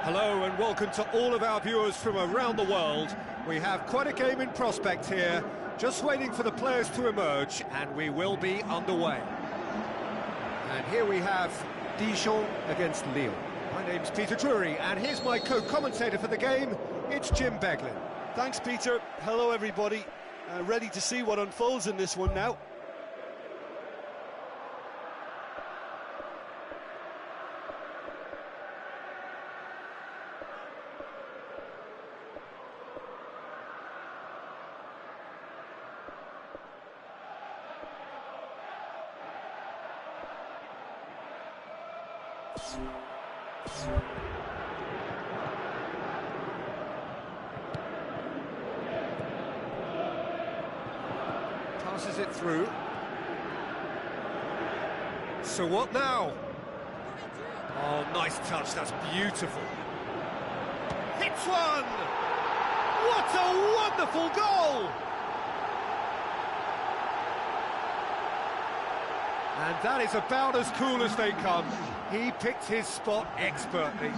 Hello and welcome to all of our viewers from around the world. We have quite a game in prospect here, just waiting for the players to emerge, and we will be underway. And here we have Dijon against Lille. My name's Peter Drury, and here's my co-commentator for the game, it's Jim Beglin. Thanks, Peter. Hello, everybody. Ready to see what unfolds in this one now. Passes it through. So what now? Oh, nice touch, that's beautiful. Hits one! What a wonderful goal! And that is about as cool as they come. He picked his spot expertly.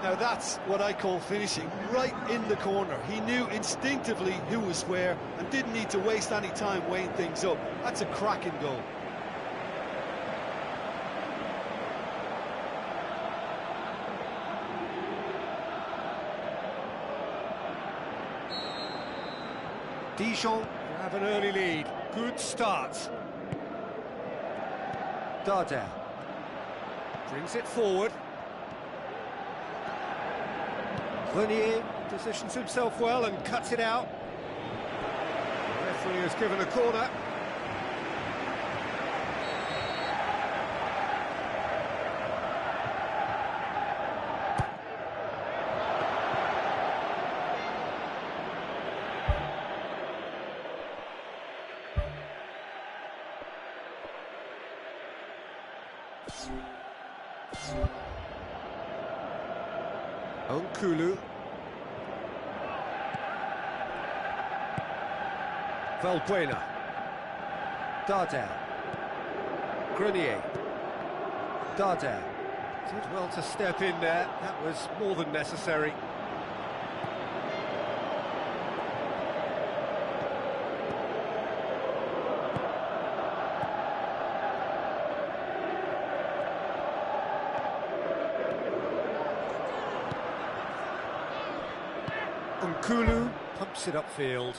Now that's what I call finishing, right in the corner. He knew instinctively who was where and didn't need to waste any time weighing things up. That's a cracking goal. Dijon have an early lead. Good start. Dardel brings it forward. Grenier positions himself well and cuts it out. The referee has given a corner. Nkulu. Valbuena. Dardel. Grenier. Dardel. Did well to step in there. That was more than necessary. Nkulu pumps it upfield.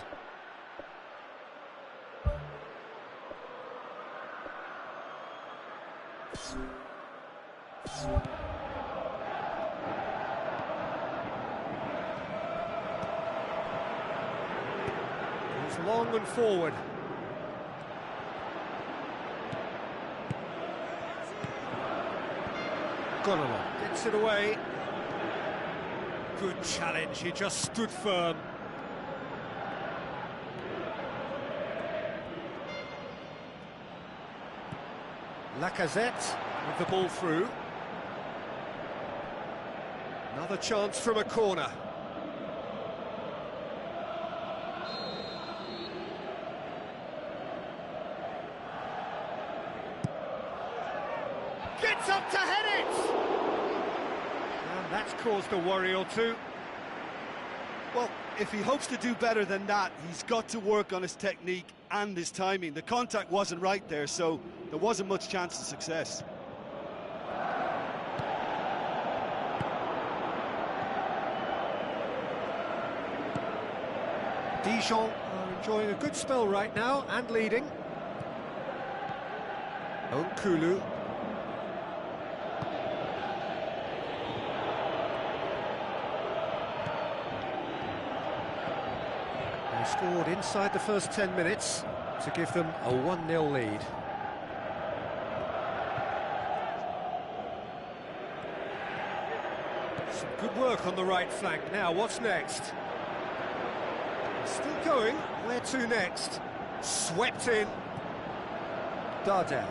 Moves long and forward. Gonalon gets it away. Good challenge, he just stood firm. Lacazette with the ball through. Another chance from a corner. Gets up to head it! And that's caused a worry or two. Well, if he hopes to do better than that, he's got to work on his technique and his timing. The contact wasn't right there, so there wasn't much chance of success. Dijon are enjoying a good spell right now and leading. Nkulu. They scored inside the first 10 minutes to give them a 1-0 lead. Some good work on the right flank. Now, what's next? Still going. Where to next? Swept in. Dardel.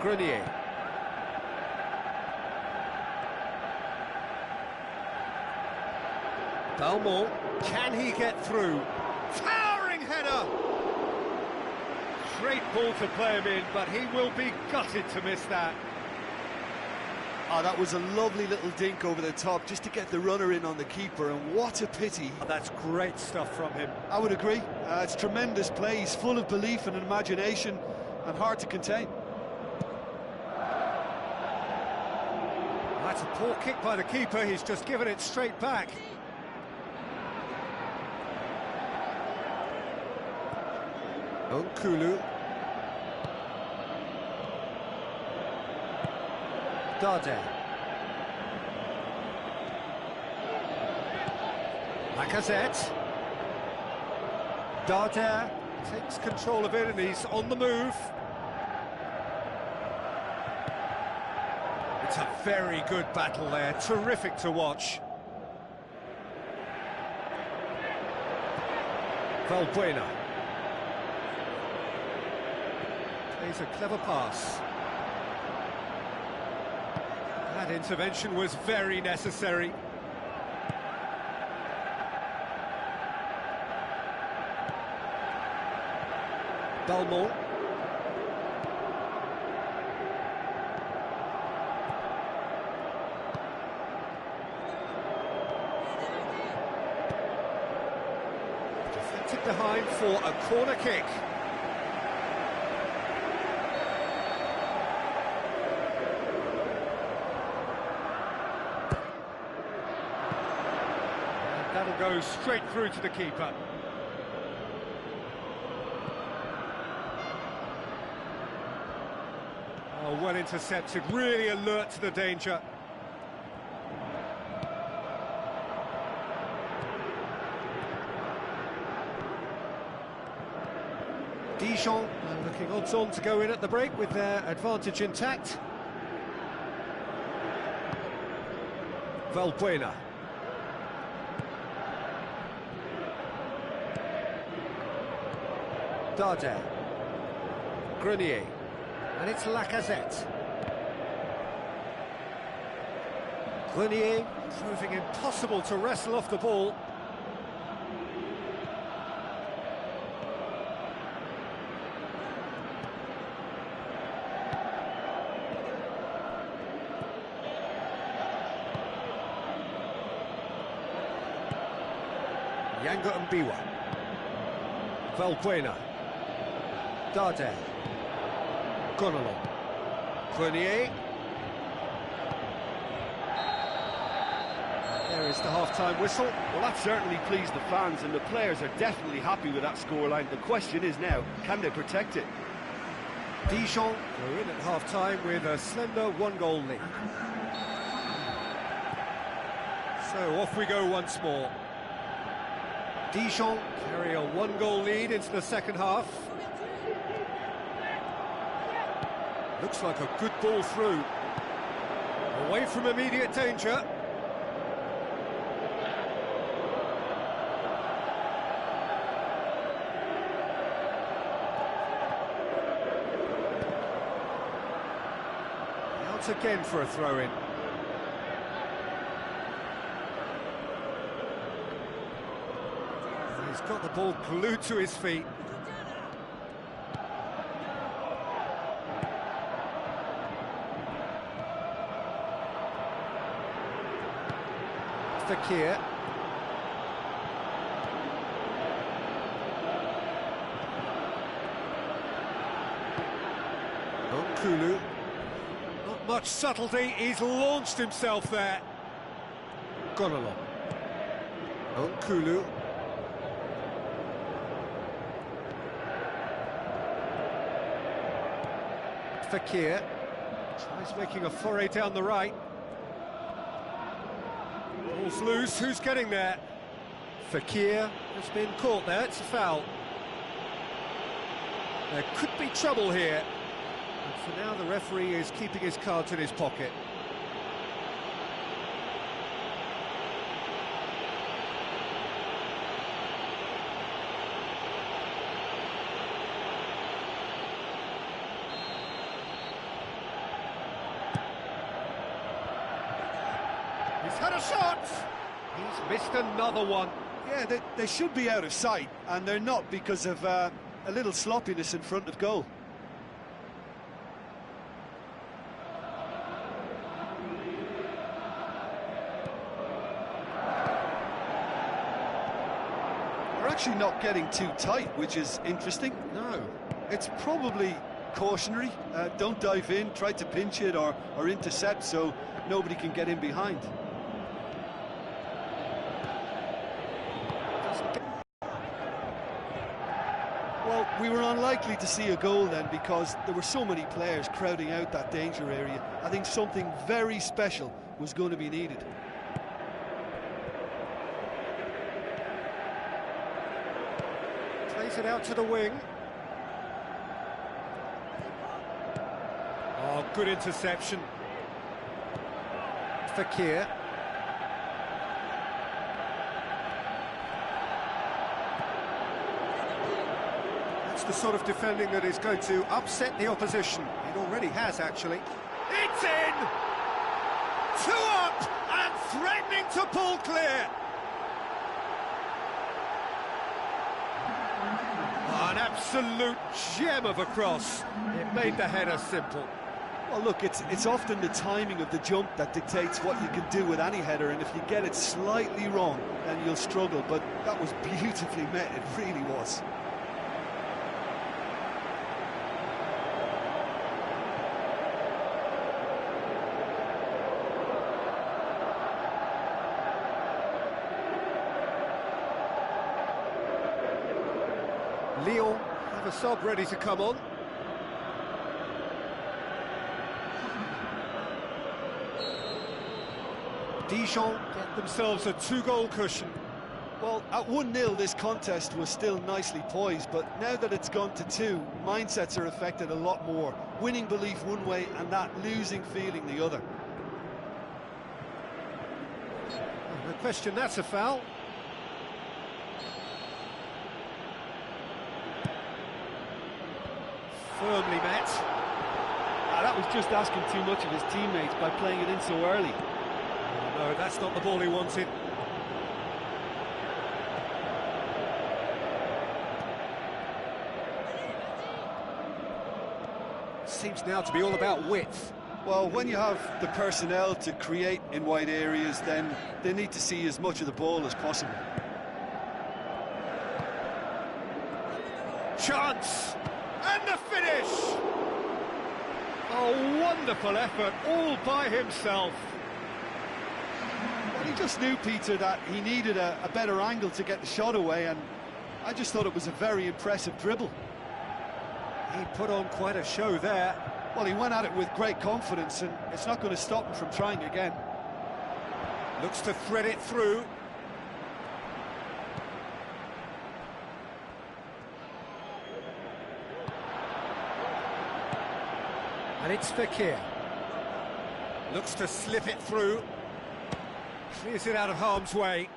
Grenier. Balmont. Can he get through? Towering header! Great ball to play him in, but he will be gutted to miss that. Oh, that was a lovely little dink over the top just to get the runner in on the keeper, and what a pity. Oh, that's great stuff from him. I would agree. It's tremendous play. He's full of belief and imagination and hard to contain. That's a poor kick by the keeper. He's just given it straight back. Nkulu. Dade. Lacazette. Dade takes control of it and he's on the move. It's a very good battle there, terrific to watch. Valbuena. Plays a clever pass. That intervention was very necessary. Balmont. Deflected behind for a corner kick. And that'll go straight through to the keeper. Oh, well intercepted, really alert to the danger. Dijon looking odds on to go in at the break with their advantage intact. Valbuena. Dade. Grenier. And it's Lacazette. Grenier proving impossible to wrestle off the ball. Yanga Mbiwa. Valbuena. Dade. Gonalon. Grenier. There is the half-time whistle. Well, that certainly pleased the fans, and the players are definitely happy with that scoreline. The question is now, can they protect it? Dijon are in at half-time with a slender one-goal lead. So off we go once more. Dijon carry a one-goal lead into the second half. Looks like a good ball through. Away from immediate danger. Out again for a throw-in. He's got the ball glued to his feet. Fakir. Nkulu. Not much subtlety, he's launched himself there. Gonalon. Nkulu. Fakir. Tries making a foray down the right. Ball's loose, who's getting there? Fakir has been caught there, it's a foul. There could be trouble here. And for now, the referee is keeping his cards in his pocket. He's had a shot! He's missed another one. Yeah, they should be out of sight, and they're not because of a little sloppiness in front of goal. They're actually not getting too tight, which is interesting. No. It's probably cautionary. Don't dive in, try to pinch it or intercept so nobody can get in behind. Well, we were unlikely to see a goal then because there were so many players crowding out that danger area. I think something very special was going to be needed. Plays it out to the wing. Oh, good interception. Fakir. That's the sort of defending that is going to upset the opposition. It already has, actually. It's in! 2 up and threatening to pull clear. Oh, an absolute gem of a cross. It made the header simple. Well, look, it's often the timing of the jump that dictates what you can do with any header, and if you get it slightly wrong, then you'll struggle. But that was beautifully met, it really was. Lyon have a sub ready to come on. Dijon get themselves a 2-goal cushion. Well, at 1-0 this contest was still nicely poised, but now that it's gone to 2, mindsets are affected a lot more. Winning belief one way and that losing feeling the other. No question, that's a foul. Firmly met. That was just asking too much of his teammates by playing it in so early. Oh, no, that's not the ball he wanted. Seems now to be all about width. Well, when you have the personnel to create in wide areas, then they need to see as much of the ball as possible. Chance! And the finish! Oh, wonderful effort, all by himself. Well, he just knew, Peter, that he needed a better angle to get the shot away, and I just thought it was a very impressive dribble. He put on quite a show there. Well, he went at it with great confidence, and it's not going to stop him from trying again. Looks to thread it through. And it's Fakir. Looks to slip it through. Clears it out of harm's way.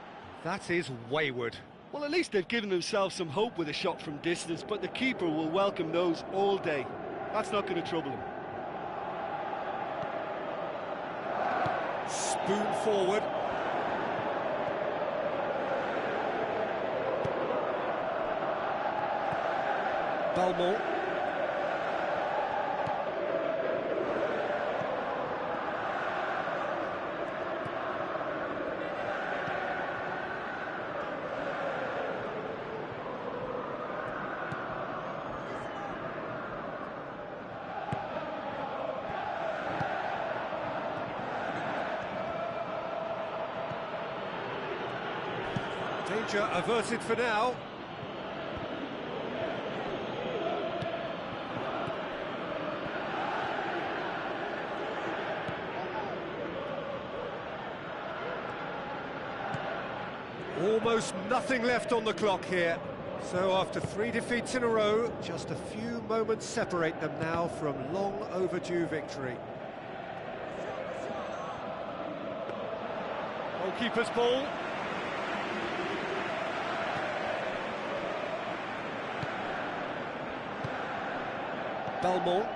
That is wayward. Well, at least they've given themselves some hope with a shot from distance, but the keeper will welcome those all day. That's not going to trouble him. Spoon forward. Belmont. Danger averted for now. Almost nothing left on the clock here. So after 3 defeats in a row, just a few moments separate them now from long overdue victory. Goalkeeper's ball. Belmont.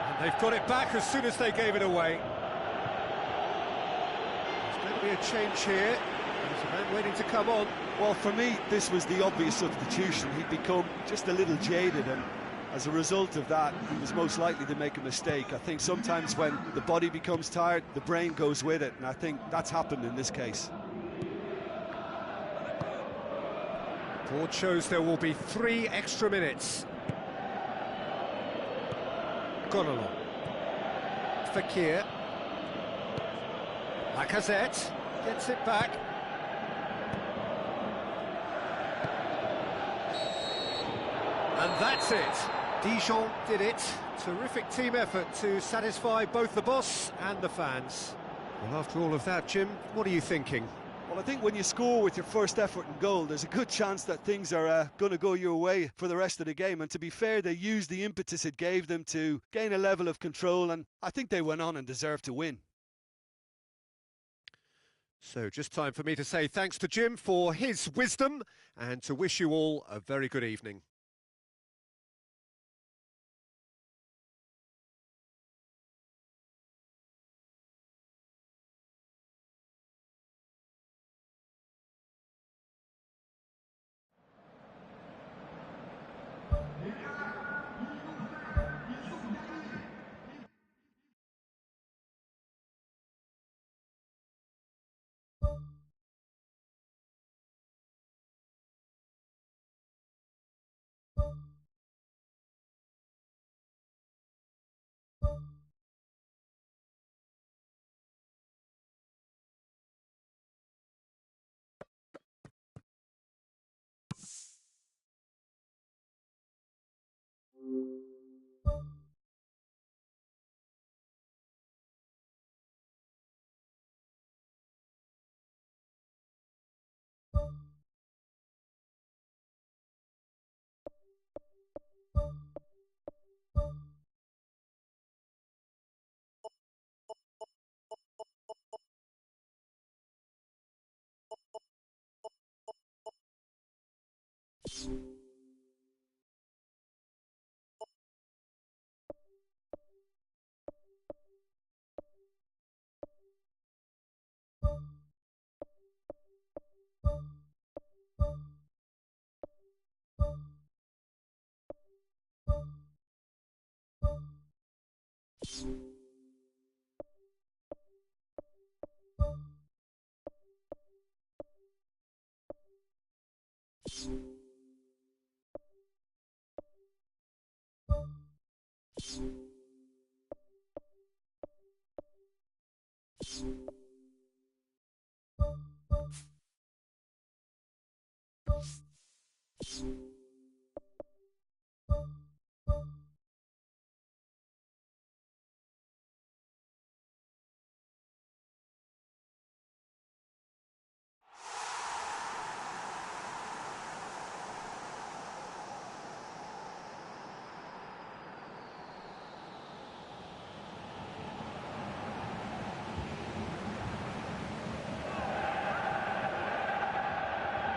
And they've got it back as soon as they gave it away. be a change here. There's a man waiting to come on. Well, for me, this was the obvious substitution. He'd become just a little jaded, and as a result of that, he was most likely to make a mistake. I think sometimes when the body becomes tired, the brain goes with it, and I think that's happened in this case. Board shows there will be 3 extra minutes. Gonalon. Fekir. Lacazette gets it back. And that's it. Dijon did it. Terrific team effort to satisfy both the boss and the fans. Well, after all of that, Jim, what are you thinking? Well, I think when you score with your first effort and goal, there's a good chance that things are going to go your way for the rest of the game. And to be fair, they used the impetus it gave them to gain a level of control, and I think they went on and deserved to win. So just time for me to say thanks to Jim for his wisdom and to wish you all a very good evening.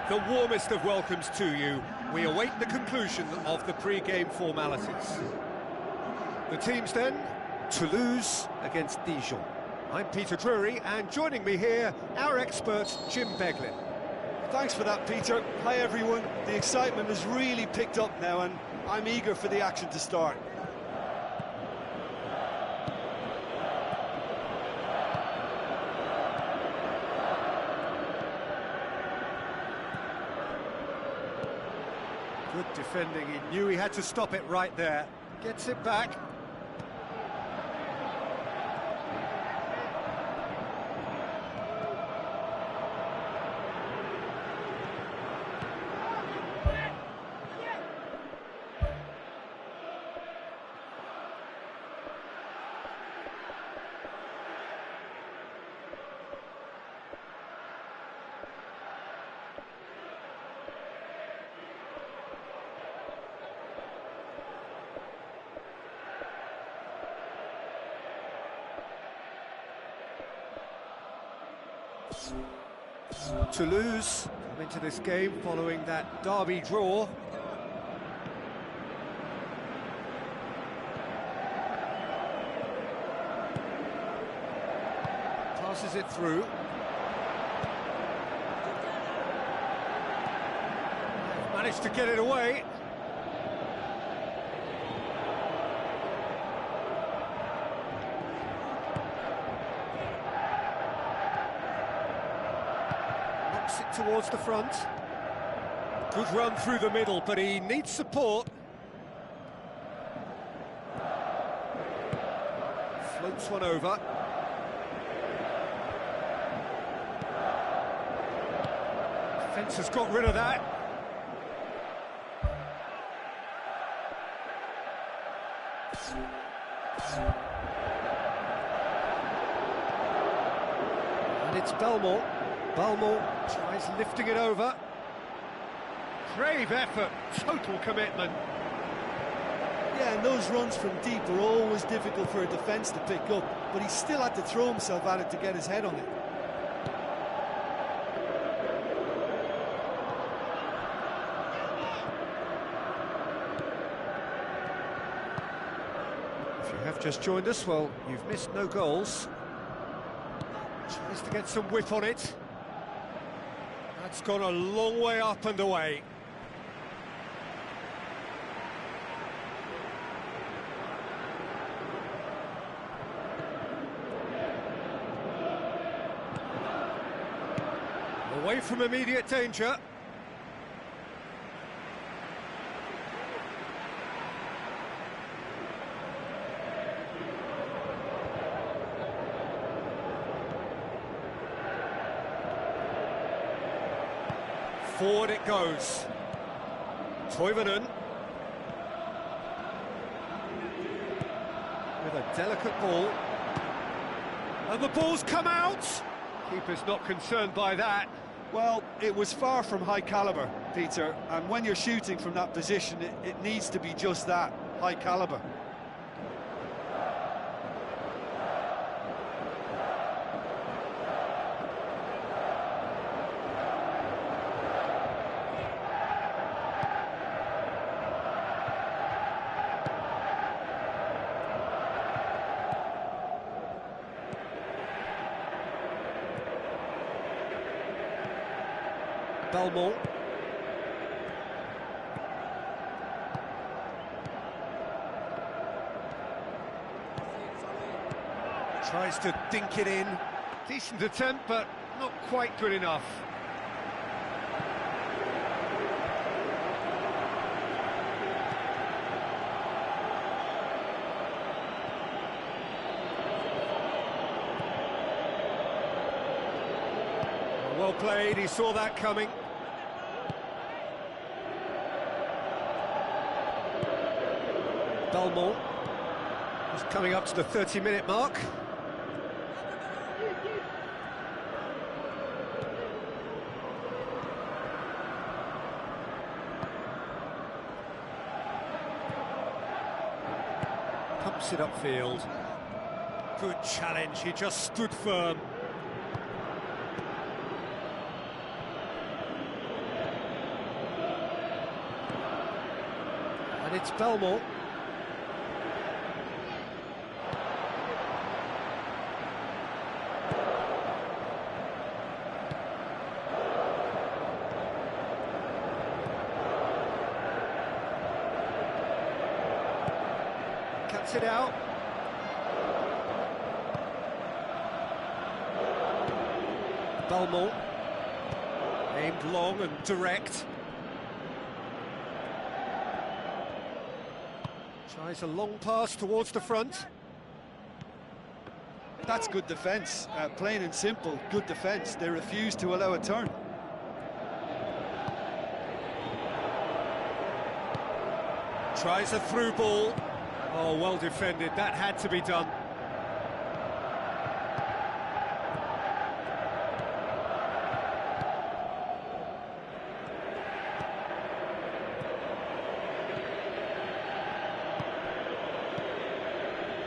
The warmest of welcomes to you. We await the conclusion of the pre-game formalities. The teams then, Toulouse against Dijon. I'm Peter Drury, and joining me here, our expert, Jim Beglin. Thanks for that, Peter. Hi, everyone. The excitement has really picked up now, and I'm eager for the action to start. Good defending, he knew he had to stop it right there. Gets it back. Toulouse come into this game following that derby draw. Passes it through. Managed to get it away. Knocks it towards the front. Good run through the middle, but he needs support. Floats one over. Defence has got rid of that. And it's Belmore. Belmore tries lifting it over. Brave effort, total commitment. Yeah, and those runs from deep are always difficult for a defence to pick up, but he still had to throw himself at it to get his head on it. If you have just joined us, well, you've missed no goals. Tries to get some whip on it. That's gone a long way up and away. Away from immediate danger. Forward it goes. Toivonen. With a delicate ball. And the ball's come out! Keeper's not concerned by that. Well, it was far from high calibre, Peter, and when you're shooting from that position, it needs to be just that, high calibre. Belmore. Tries to dink it in. Decent attempt, but not quite good enough. Well played, he saw that coming. Belmore is coming up to the 30-minute mark. Pumps it upfield. Good challenge, he just stood firm. And it's Belmore. Cuts it out. Belmore. Aimed long and direct. Tries a long pass towards the front. That's good defence, plain and simple, good defence. They refuse to allow a turn. Tries a through ball. Oh, well defended, that had to be done.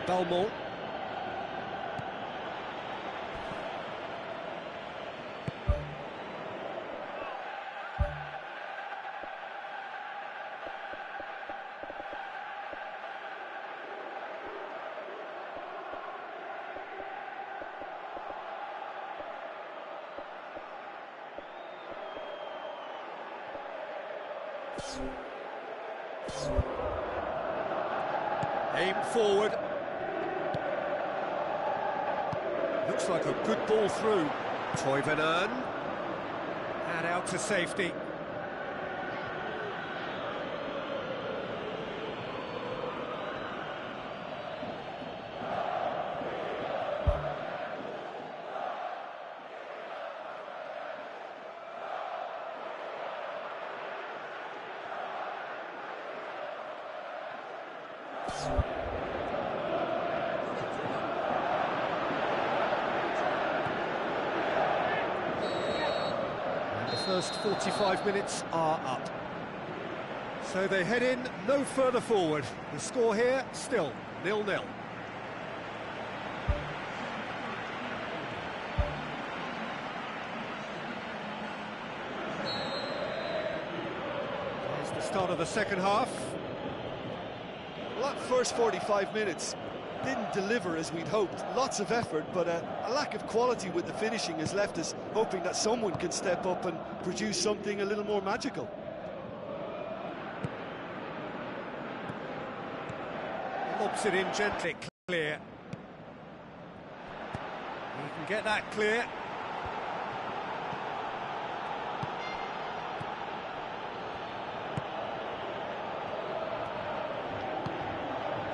Belmore. Aim forward. Looks like a good ball through. Toivonen. And out to safety. The first 45 minutes are up. So they head in no further forward. The score here still 0-0. Here's the start of the second half. Well, that first 45 minutes didn't deliver as we'd hoped. Lots of effort, but a lack of quality with the finishing has left us hoping that someone can step up and produce something a little more magical. Lobs it in gently, clear. He can get that clear.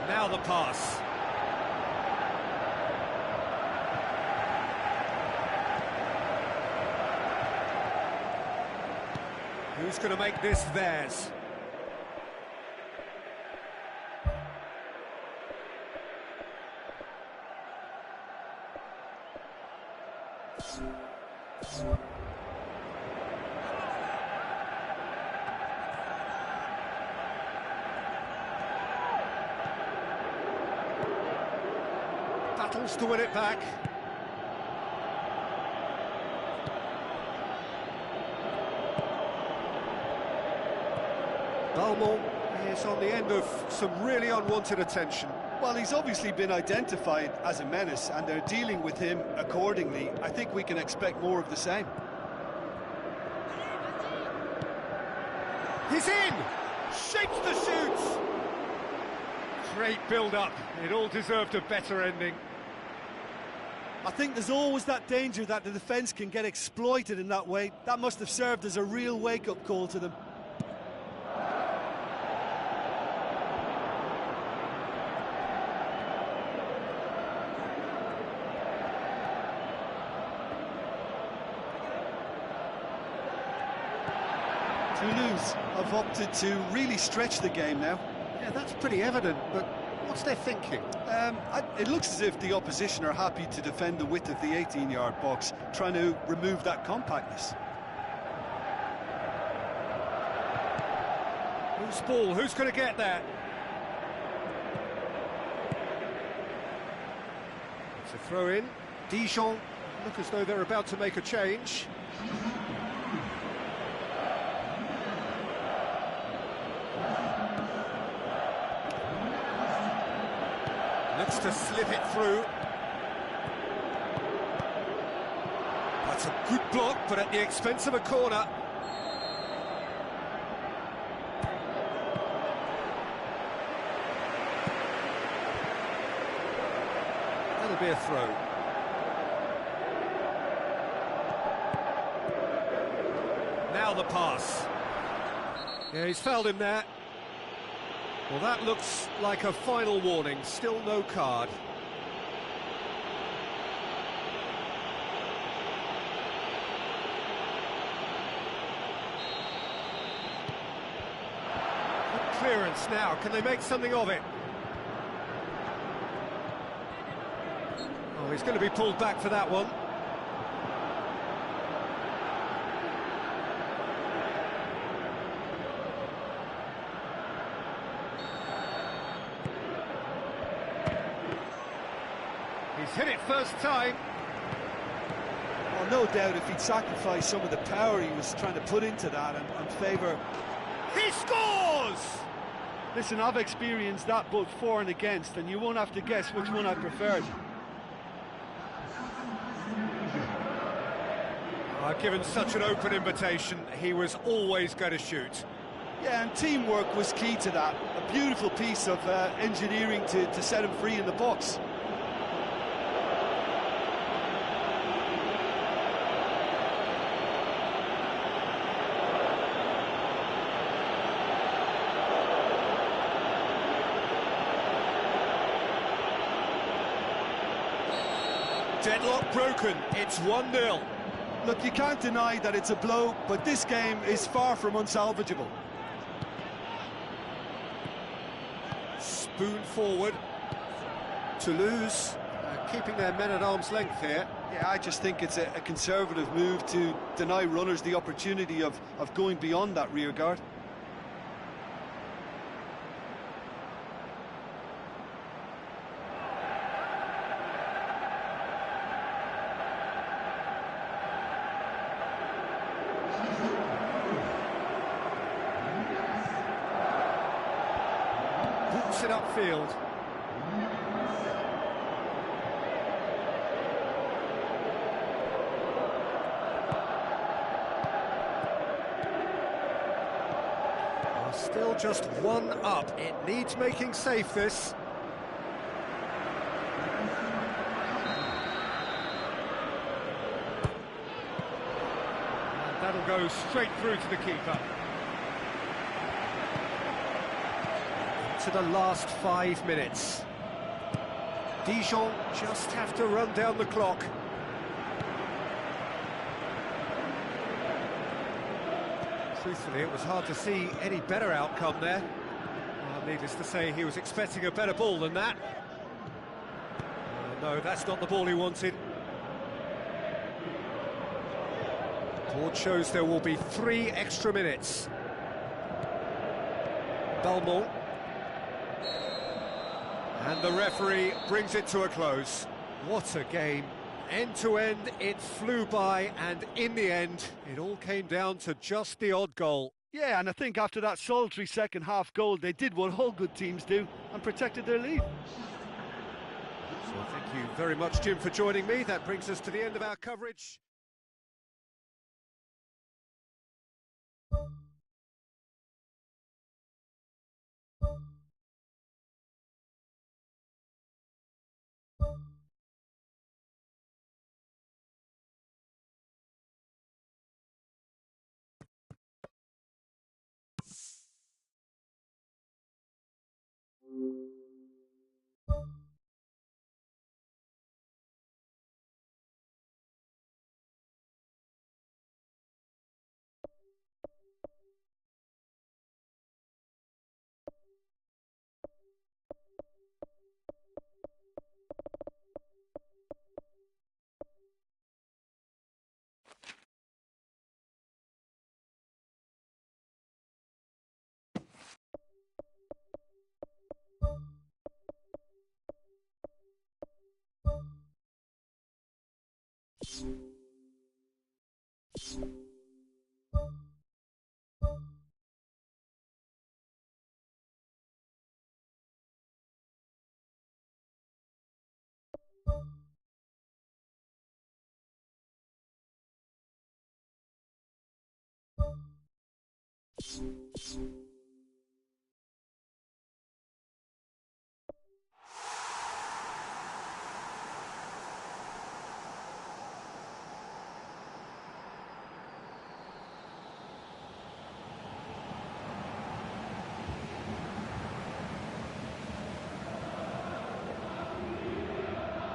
Now the pass. Who's going to make this theirs? Battles to win it back. Balmont is on the end of some really unwanted attention. Well, he's obviously been identified as a menace, and they're dealing with him accordingly. I think we can expect more of the same. He's in! Shapes the shoot! Great build-up. It all deserved a better ending. I think there's always that danger that the defence can get exploited in that way. That must have served as a real wake-up call to them. Toulouse have opted to really stretch the game now. Yeah, that's pretty evident, but what's their thinking? It looks as if the opposition are happy to defend the width of the 18-yard box, trying to remove that compactness. Who's ball? Who's going to get that? It's a throw in. Dijon look as though they're about to make a change. Looks to slip it through. That's a good block, but at the expense of a corner. That'll be a throw. Now the pass. Yeah, he's fouled him there. Well, that looks like a final warning. Still no card. Good clearance now. Can they make something of it? Oh, he's going to be pulled back for that one. He's hit it first time. Well, no doubt if he'd sacrificed some of the power he was trying to put into that and favour... He scores! Listen, I've experienced that both for and against, and you won't have to guess which one I preferred. Given such an open invitation, he was always going to shoot. Yeah, and teamwork was key to that. A beautiful piece of engineering to set him free in the box. Deadlock broken, it's 1-0. Look, you can't deny that it's a blow, but this game is far from unsalvageable. Spoon forward. Toulouse keeping their men at arm's length here. Yeah, I just think it's a conservative move to deny runners the opportunity of going beyond that rear guard. Boots it upfield. Still just one up. It needs making safe, this. And that'll go straight through to the keeper. To the last 5 minutes. Dijon just have to run down the clock. Truthfully, it was hard to see any better outcome there. Well, needless to say, he was expecting a better ball than that. No, that's not the ball he wanted. Board shows there will be 3 extra minutes. Belmont. And the referee brings it to a close. What a game. End to end, it flew by, and in the end, it all came down to just the odd goal. Yeah, and I think after that solitary second-half goal, they did what all good teams do and protected their lead. So thank you very much, Jim, for joining me. That brings us to the end of our coverage.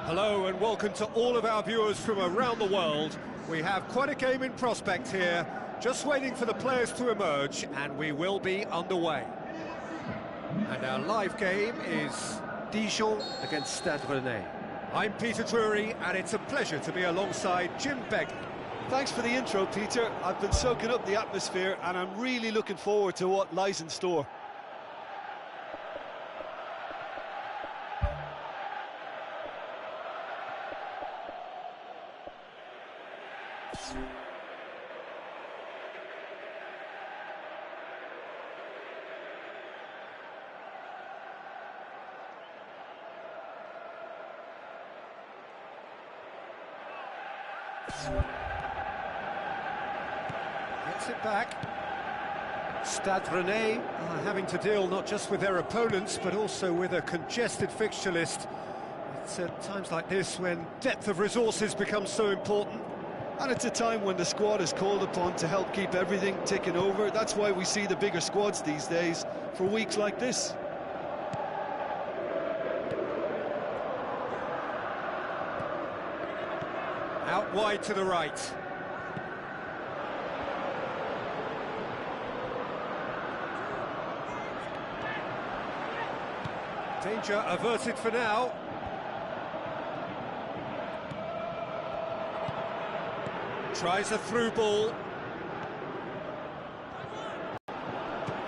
Hello and welcome to all of our viewers from around the world. We have quite a game in prospect here, just waiting for the players to emerge, and we will be underway. And our live game is Dijon against Stade Rennais. I'm Peter Drury, and it's a pleasure to be alongside Jim Begley. Thanks for the intro, Peter. I've been soaking up the atmosphere, and I'm really looking forward to what lies in store. Gets it back. Stade Rennais are having to deal not just with their opponents, but also with a congested fixture list. It's at times like this when depth of resources becomes so important. And it's a time when the squad is called upon to help keep everything ticking over. That's why we see the bigger squads these days for weeks like this. Out wide to the right. Danger averted for now. Tries a through ball.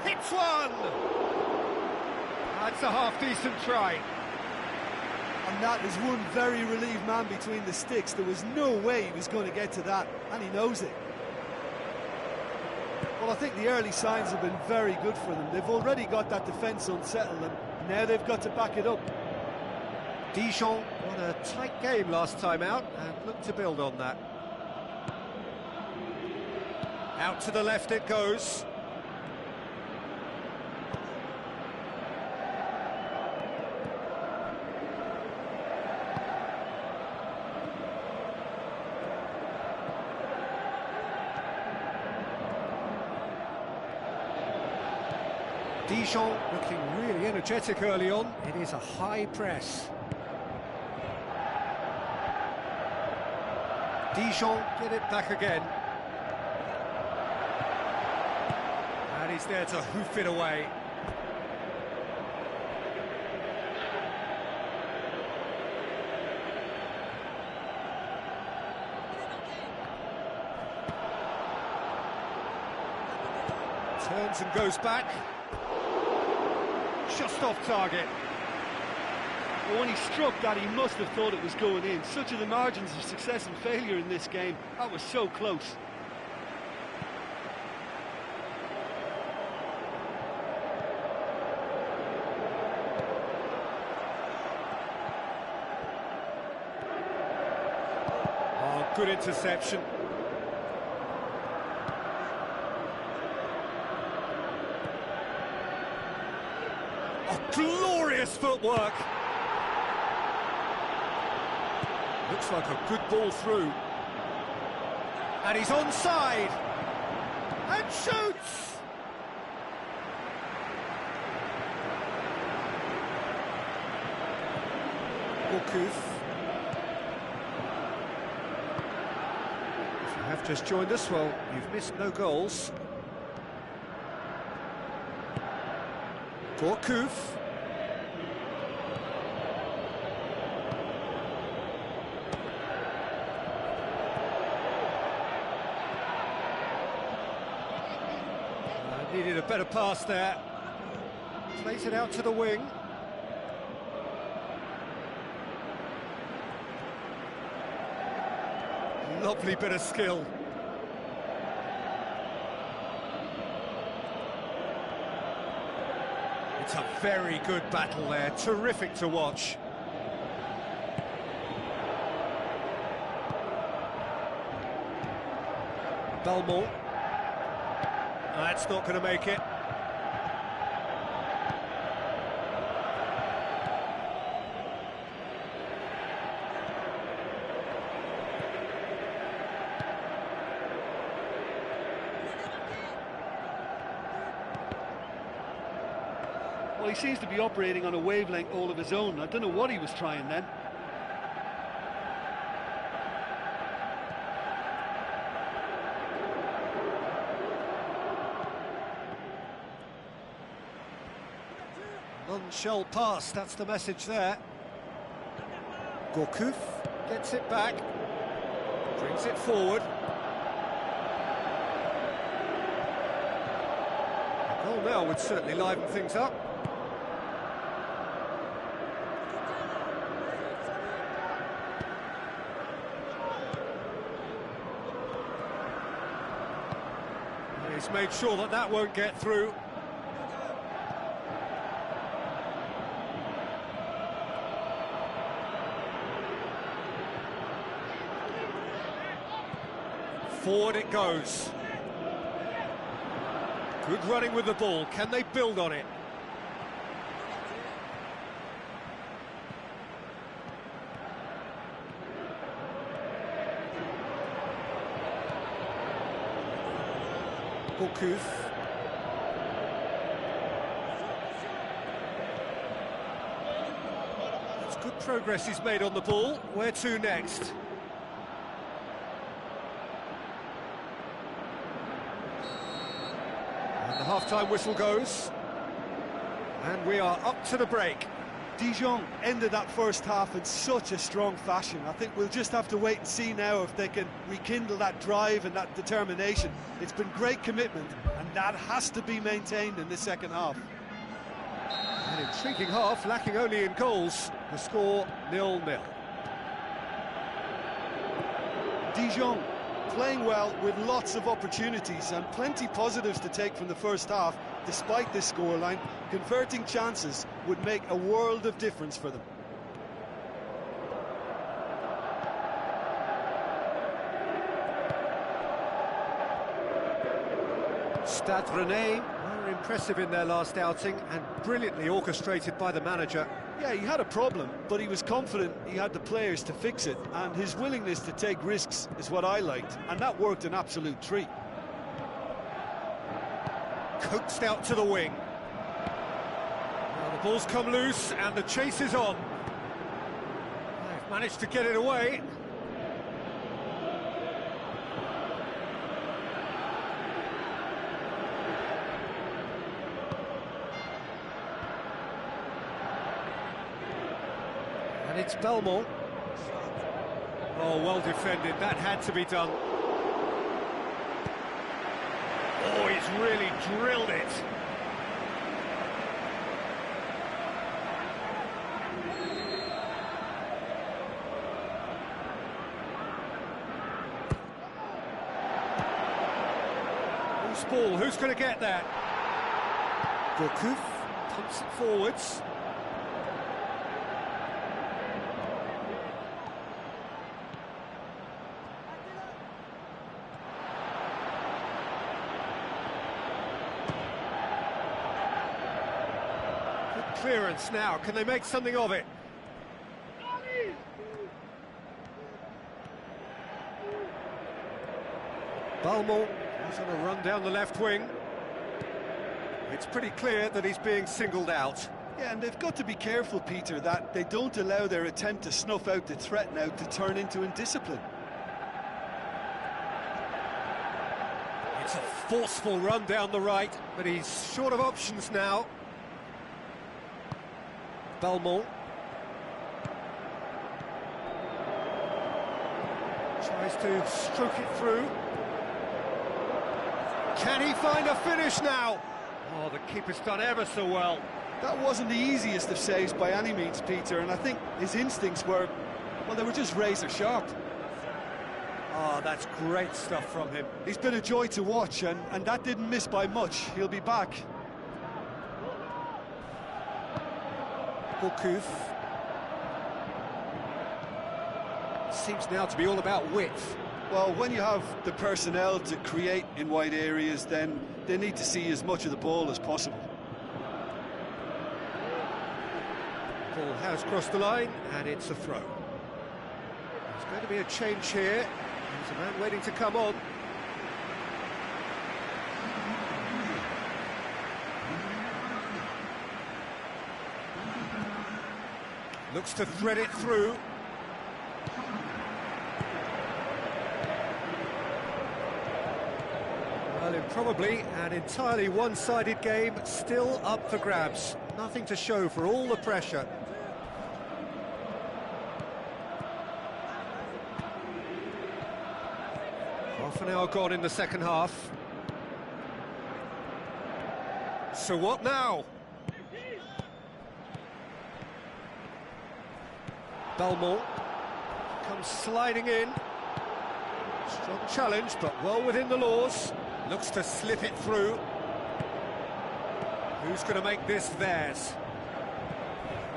Hits one! That's a half-decent try. And that is one very relieved man between the sticks. There was no way he was going to get to that, and he knows it. Well, I think the early signs have been very good for them. They've already got that defence unsettled, and now they've got to back it up. Dijon won a tight game last time out and looked to build on that. Out to the left it goes. Dijon looking really energetic early on. It is a high press. Dijon get it back again. And he's there to hoof it away. Turns and goes back. Just off target. Well, when he struck that, he must have thought it was going in. Such are the margins of success and failure in this game. That was so close. Oh, good interception. Oh, glorious footwork. Looks like a good ball through. And he's onside. And shoots! Gourcuff. If you have just joined us, well, you've missed no goals. Gourcuff. Needed a better pass there. Plays it out to the wing. Lovely bit of skill. It's a very good battle there, terrific to watch. Belmont. That's not going to make it. Well, he seems to be operating on a wavelength all of his own. I don't know what he was trying then. None shall pass, that's the message there. Gourcuff gets it back, brings it forward. A goal now would certainly liven things up. He's made sure that that won't get through. Forward it goes. Good running with the ball. Can they build on it? Gourcuff. That's good progress he's made on the ball. Where to next? And the half-time whistle goes. And we are up to the break. Dijon ended that first half in such a strong fashion. I think we'll just have to wait and see now if they can rekindle that drive and that determination. It's been great commitment, and that has to be maintained in the second half. An intriguing half, lacking only in goals. The score 0-0. Dijon playing well with lots of opportunities and plenty positives to take from the first half. Despite this scoreline, converting chances would make a world of difference for them. Stade Rennais were impressive in their last outing and brilliantly orchestrated by the manager. Yeah, he had a problem, but he was confident he had the players to fix it, and his willingness to take risks is what I liked, and that worked an absolute treat. Coaxed out to the wing. Now the ball's come loose and the chase is on. They've managed to get it away. And it's Belmont. Oh, well defended. That had to be done. Oh, he's really drilled it. Loose ball, who's going to get that? Gourcuff pumps it forwards. Clearance now, can they make something of it? Belmont is on a run down the left wing. It's pretty clear that he's being singled out. Yeah, and they've got to be careful, Peter, that they don't allow their attempt to snuff out the threat now to turn into indiscipline. It's a forceful run down the right, but he's short of options now. Belmont tries to stroke it through. Can he find a finish now? Oh, the keeper's done ever so well. That wasn't the easiest of saves by any means, Peter, and I think his instincts were, well, they were just razor sharp. Oh, that's great stuff from him. He's been a joy to watch, and that didn't miss by much. He'll be back. Gourcuff. Seems now to be all about width. Well, when you have the personnel to create in wide areas, then they need to see as much of the ball as possible. Ball has crossed the line, and it's a throw. There's going to be a change here. There's a man waiting to come on. Looks to thread it through. Well, in probably an entirely one-sided game, still up for grabs. Nothing to show for all the pressure. Half an hour gone in the second half. So what now? Belmont comes sliding in. Strong challenge, but well within the laws. Looks to slip it through. Who's going to make this theirs?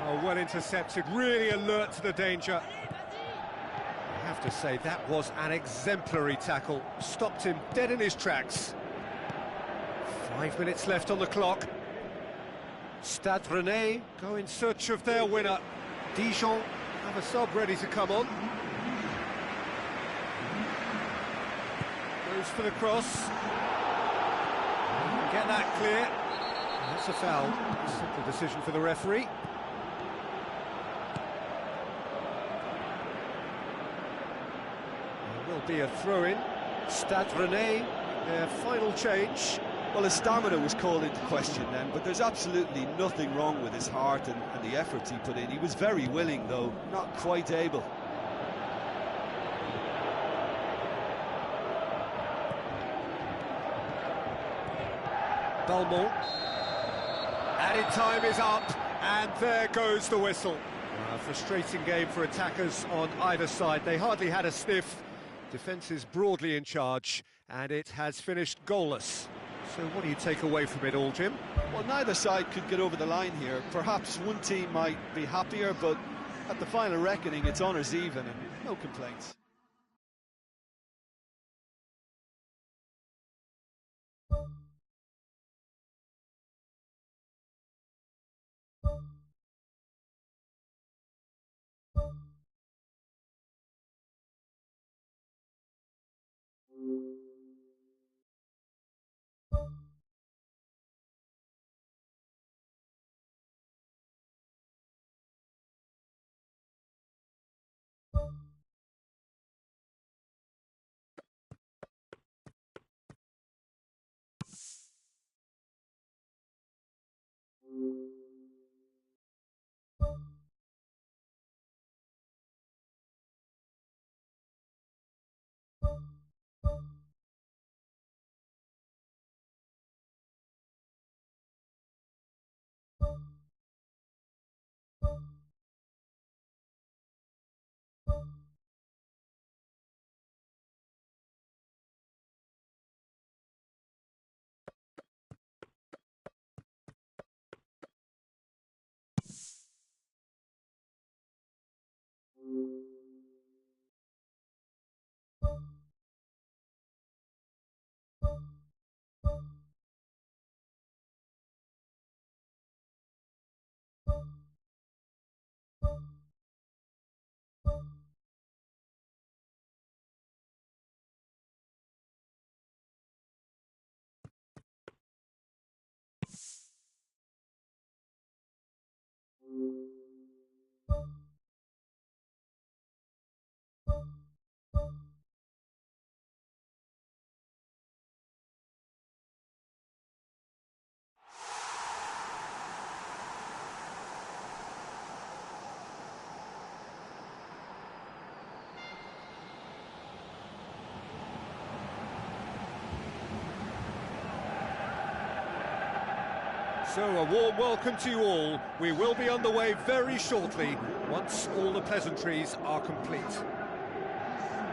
Oh, well intercepted, really alert to the danger. I have to say, that was an exemplary tackle. Stopped him dead in his tracks. 5 minutes left on the clock. Stade Rennais go in search of their winner. Dijon have a sub ready to come on. Goes for the cross. Get that clear. That's a foul. Simple decision for the referee. There will be a throw-in. Stade Rennais, their final change. Well, his stamina was called into question then, but there's absolutely nothing wrong with his heart and the efforts he put in. He was very willing, though, not quite able. Belmont. Added time is up, and there goes the whistle. A frustrating game for attackers on either side. They hardly had a sniff. Defence is broadly in charge, and it has finished goalless. So what do you take away from it all, Jim? Well, neither side could get over the line here. Perhaps one team might be happier, but at the final reckoning, it's honours even and no complaints. So a warm welcome to you all. We will be underway very shortly, once all the pleasantries are complete.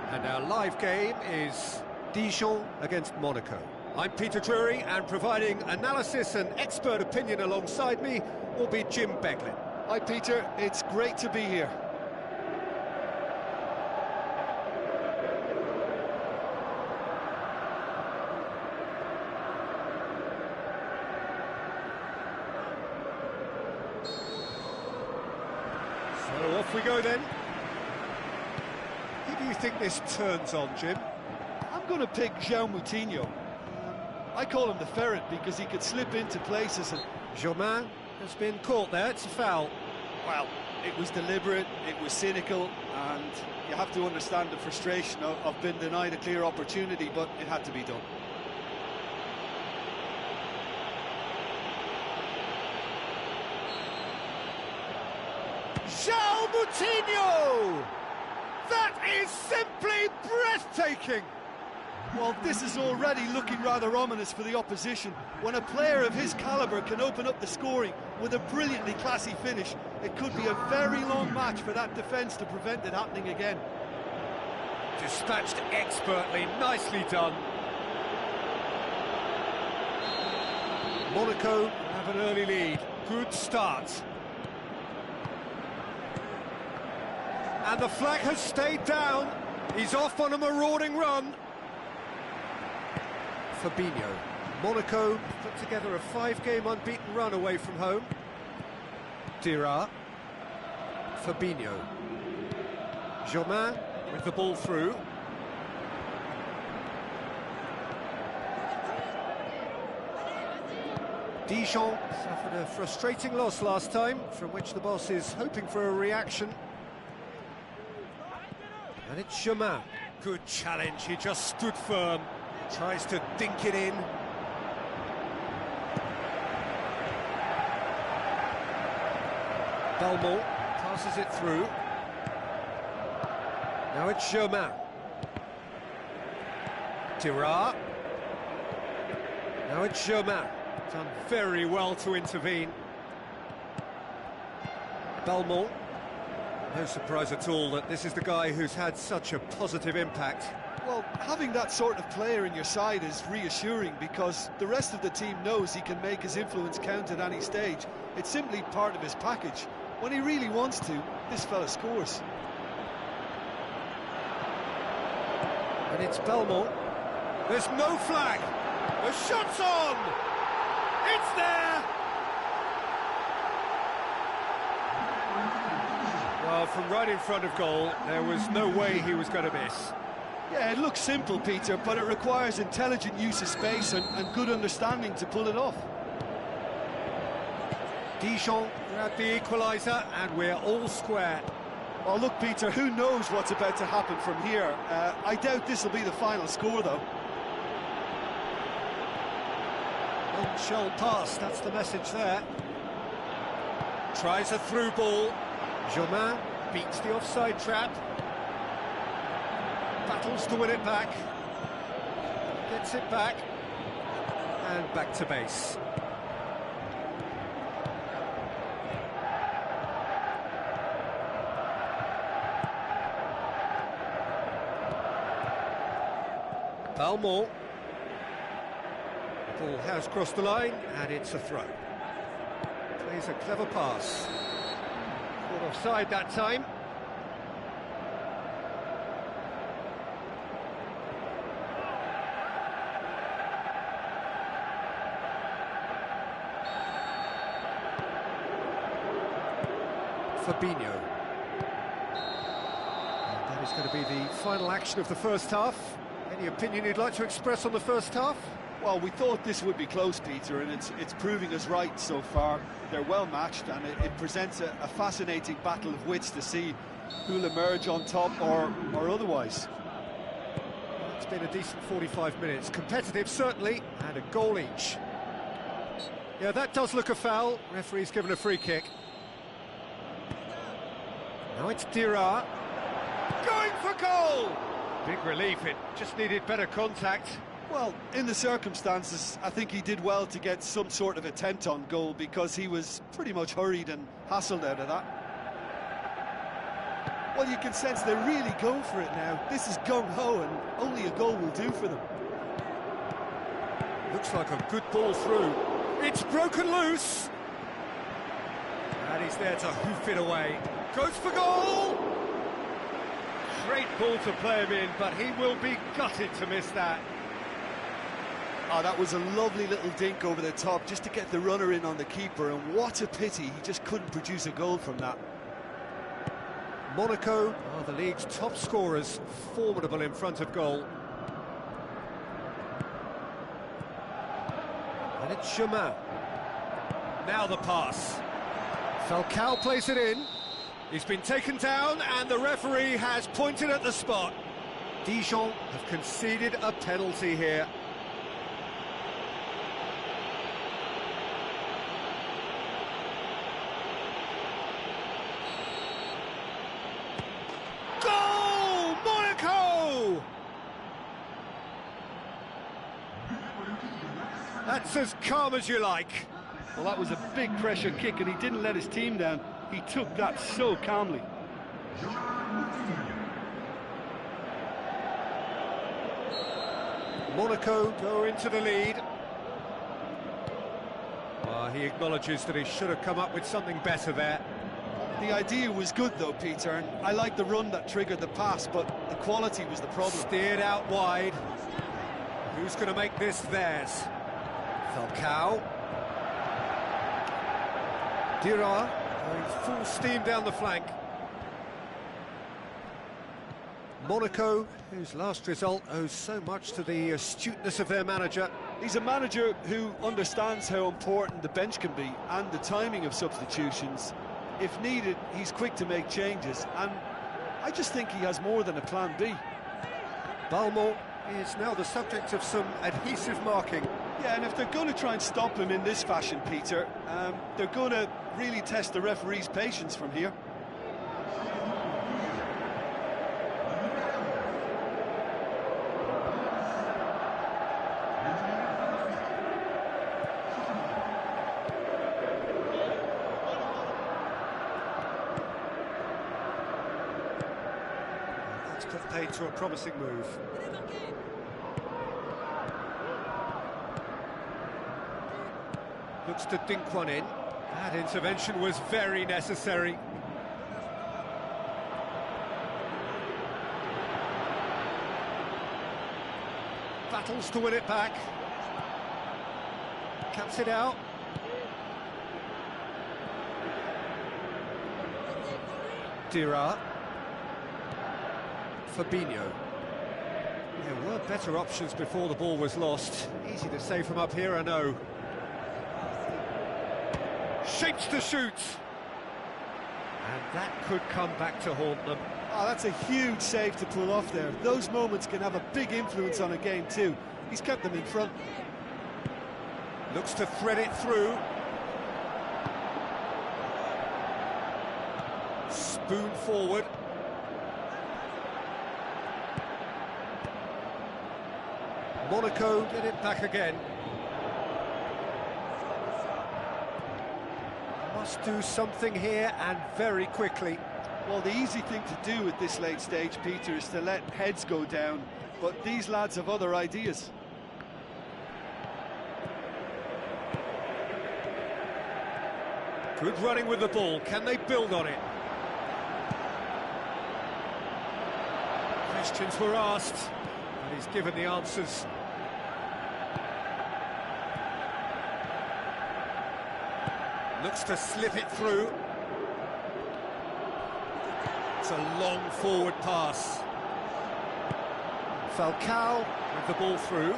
And our live game is Dijon against Monaco. I'm Peter Drury, and providing analysis and expert opinion alongside me will be Jim Beglin. Hi Peter, it's great to be here. So off we go then. Who do you think this turns on, Jim? I'm going to pick João Moutinho. I call him the ferret because he could slip into places and... Germain has been caught there, it's a foul. Well, it was deliberate, it was cynical, and you have to understand the frustration of being denied a clear opportunity, but it had to be done. João Moutinho! That is simply breathtaking! Well, this is already looking rather ominous for the opposition. When a player of his calibre can open up the scoring with a brilliantly classy finish, it could be a very long match for that defence to prevent it happening again. Dispatched expertly, nicely done. Monaco have an early lead. Good start. And the flag has stayed down. He's off on a marauding run. Fabinho. Monaco put together a 5-game unbeaten run away from home. Dira. Fabinho. Germain with the ball through. Dijon suffered a frustrating loss last time, from which the boss is hoping for a reaction. And it's Germain. Good challenge, he just stood firm. Tries to dink it in. Belmont passes it through. Now it's Germain. Dira. Now it's Germain. Done very well to intervene. Belmont. No surprise at all that this is the guy who's had such a positive impact. Well, having that sort of player in your side is reassuring because the rest of the team knows he can make his influence count at any stage. It's simply part of his package. When he really wants to, this fella scores. And it's Belmont. There's no flag. The shot's on. It's there. Well, from right in front of goal, there was no way he was going to miss. Yeah, it looks simple, Peter, but it requires intelligent use of space and good understanding to pull it off. Dijon grabbed the equaliser, and we're all square. Well, look, Peter, who knows what's about to happen from here? I doubt this will be the final score, though. Shell pass, that's the message there. Tries a through ball. Germain beats the offside trap. Battles to win it back. Gets it back. And back to base. Belmont. The ball has crossed the line, and it's a throw. Plays a clever pass. Caught offside that time. Fabinho. And that is going to be the final action of the first half. Any opinion you'd like to express on the first half? Well, we thought this would be close, Peter, and it's proving us right so far. They're well matched, and it presents a fascinating battle of wits to see who'll emerge on top or otherwise. It's been a decent 45 minutes. Competitive, certainly, and a goal each. Yeah, that does look a foul. Referee's given a free kick. Now it's Dira. Going for goal! Big relief, it just needed better contact. Well, in the circumstances, I think he did well to get some sort of attempt on goal because he was pretty much hurried and hassled out of that. Well, you can sense they really go for it now. This is gung-ho, and only a goal will do for them. Looks like a good ball through. It's broken loose! And he's there to hoof it away. Goes for goal! Great ball to play him in, but he will be gutted to miss that. Oh, that was a lovely little dink over the top just to get the runner in on the keeper, and what a pity he just couldn't produce a goal from that. Monaco are the league's top scorers, formidable in front of goal. And it's Germain. Now the pass. Falcao plays it in. He's been taken down, and the referee has pointed at the spot. Dijon have conceded a penalty here. Goal! Monaco! That's as calm as you like. Well, that was a big pressure kick, and he didn't let his team down. He took that so calmly. Monaco go into the lead. He acknowledges that he should have come up with something better there. The idea was good though, Peter, and I like the run that triggered the pass, but the quality was the problem. Steered out wide. Who's going to make this theirs? Falcao. Dira going full steam down the flank. Monaco, whose last result owes so much to the astuteness of their manager. He's a manager who understands how important the bench can be and the timing of substitutions. If needed, he's quick to make changes, and I just think he has more than a plan B. Balmont is now the subject of some adhesive marking. Yeah, and if they're going to try and stop him in this fashion, Peter, they're going to really test the referee's patience from here. That's put paid to a promising move. Looks to dink one in. That intervention was very necessary. Battles to win it back. Caps it out. Dira. Fabinho. There were better options before the ball was lost. Easy to say from up here, I know. Shapes to shoot. And that could come back to haunt them. Oh, that's a huge save to pull off there. Those moments can have a big influence on a game too. He's kept them in front. Looks to thread it through. Spoon forward. Monaco get it back again. Must do something here, and very quickly. Well, the easy thing to do at this late stage, Peter, is to let heads go down, but these lads have other ideas. Good running with the ball. Can they build on it? Questions were asked, and he's given the answers. Looks to slip it through. It's a long forward pass. Falcao with the ball through.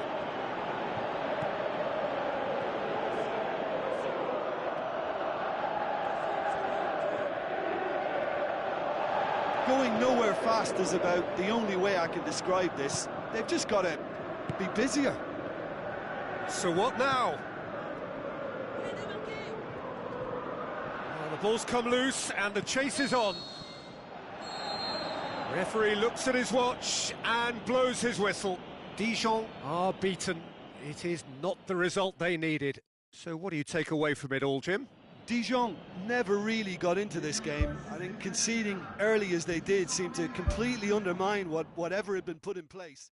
Going nowhere fast is about the only way I can describe this. They've just got to be busier. So what now? Well, the ball's come loose and the chase is on. Referee looks at his watch and blows his whistle. Dijon are beaten. It is not the result they needed. So what do you take away from it all, Jim? Dijon never really got into this game. I think conceding early as they did seemed to completely undermine whatever had been put in place.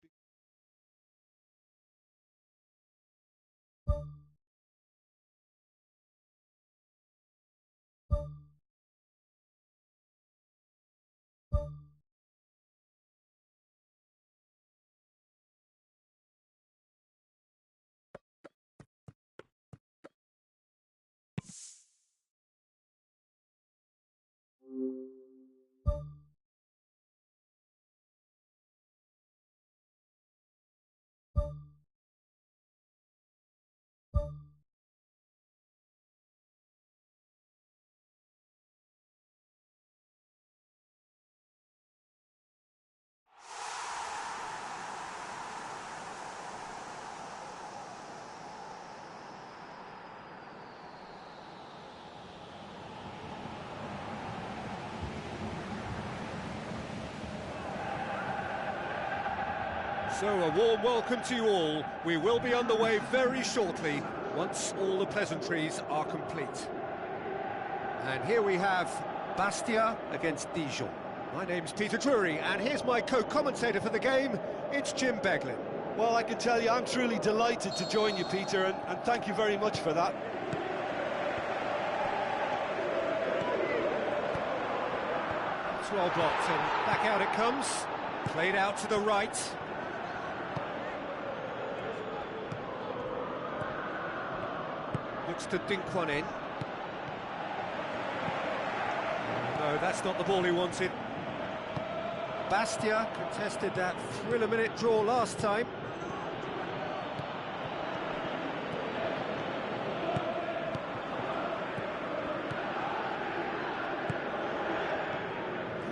So a warm welcome to you all. We will be underway very shortly once all the pleasantries are complete. And here we have Bastia against Dijon. My name's Peter Drury, and here's my co-commentator for the game. It's Jim Beglin. Well, I can tell you I'm truly delighted to join you, Peter, and thank you very much for that. It's well blocked, and back out it comes. Played out to the right. Looks to dink one in. No, that's not the ball he wanted. Bastia contested that thrill-a-minute draw last time.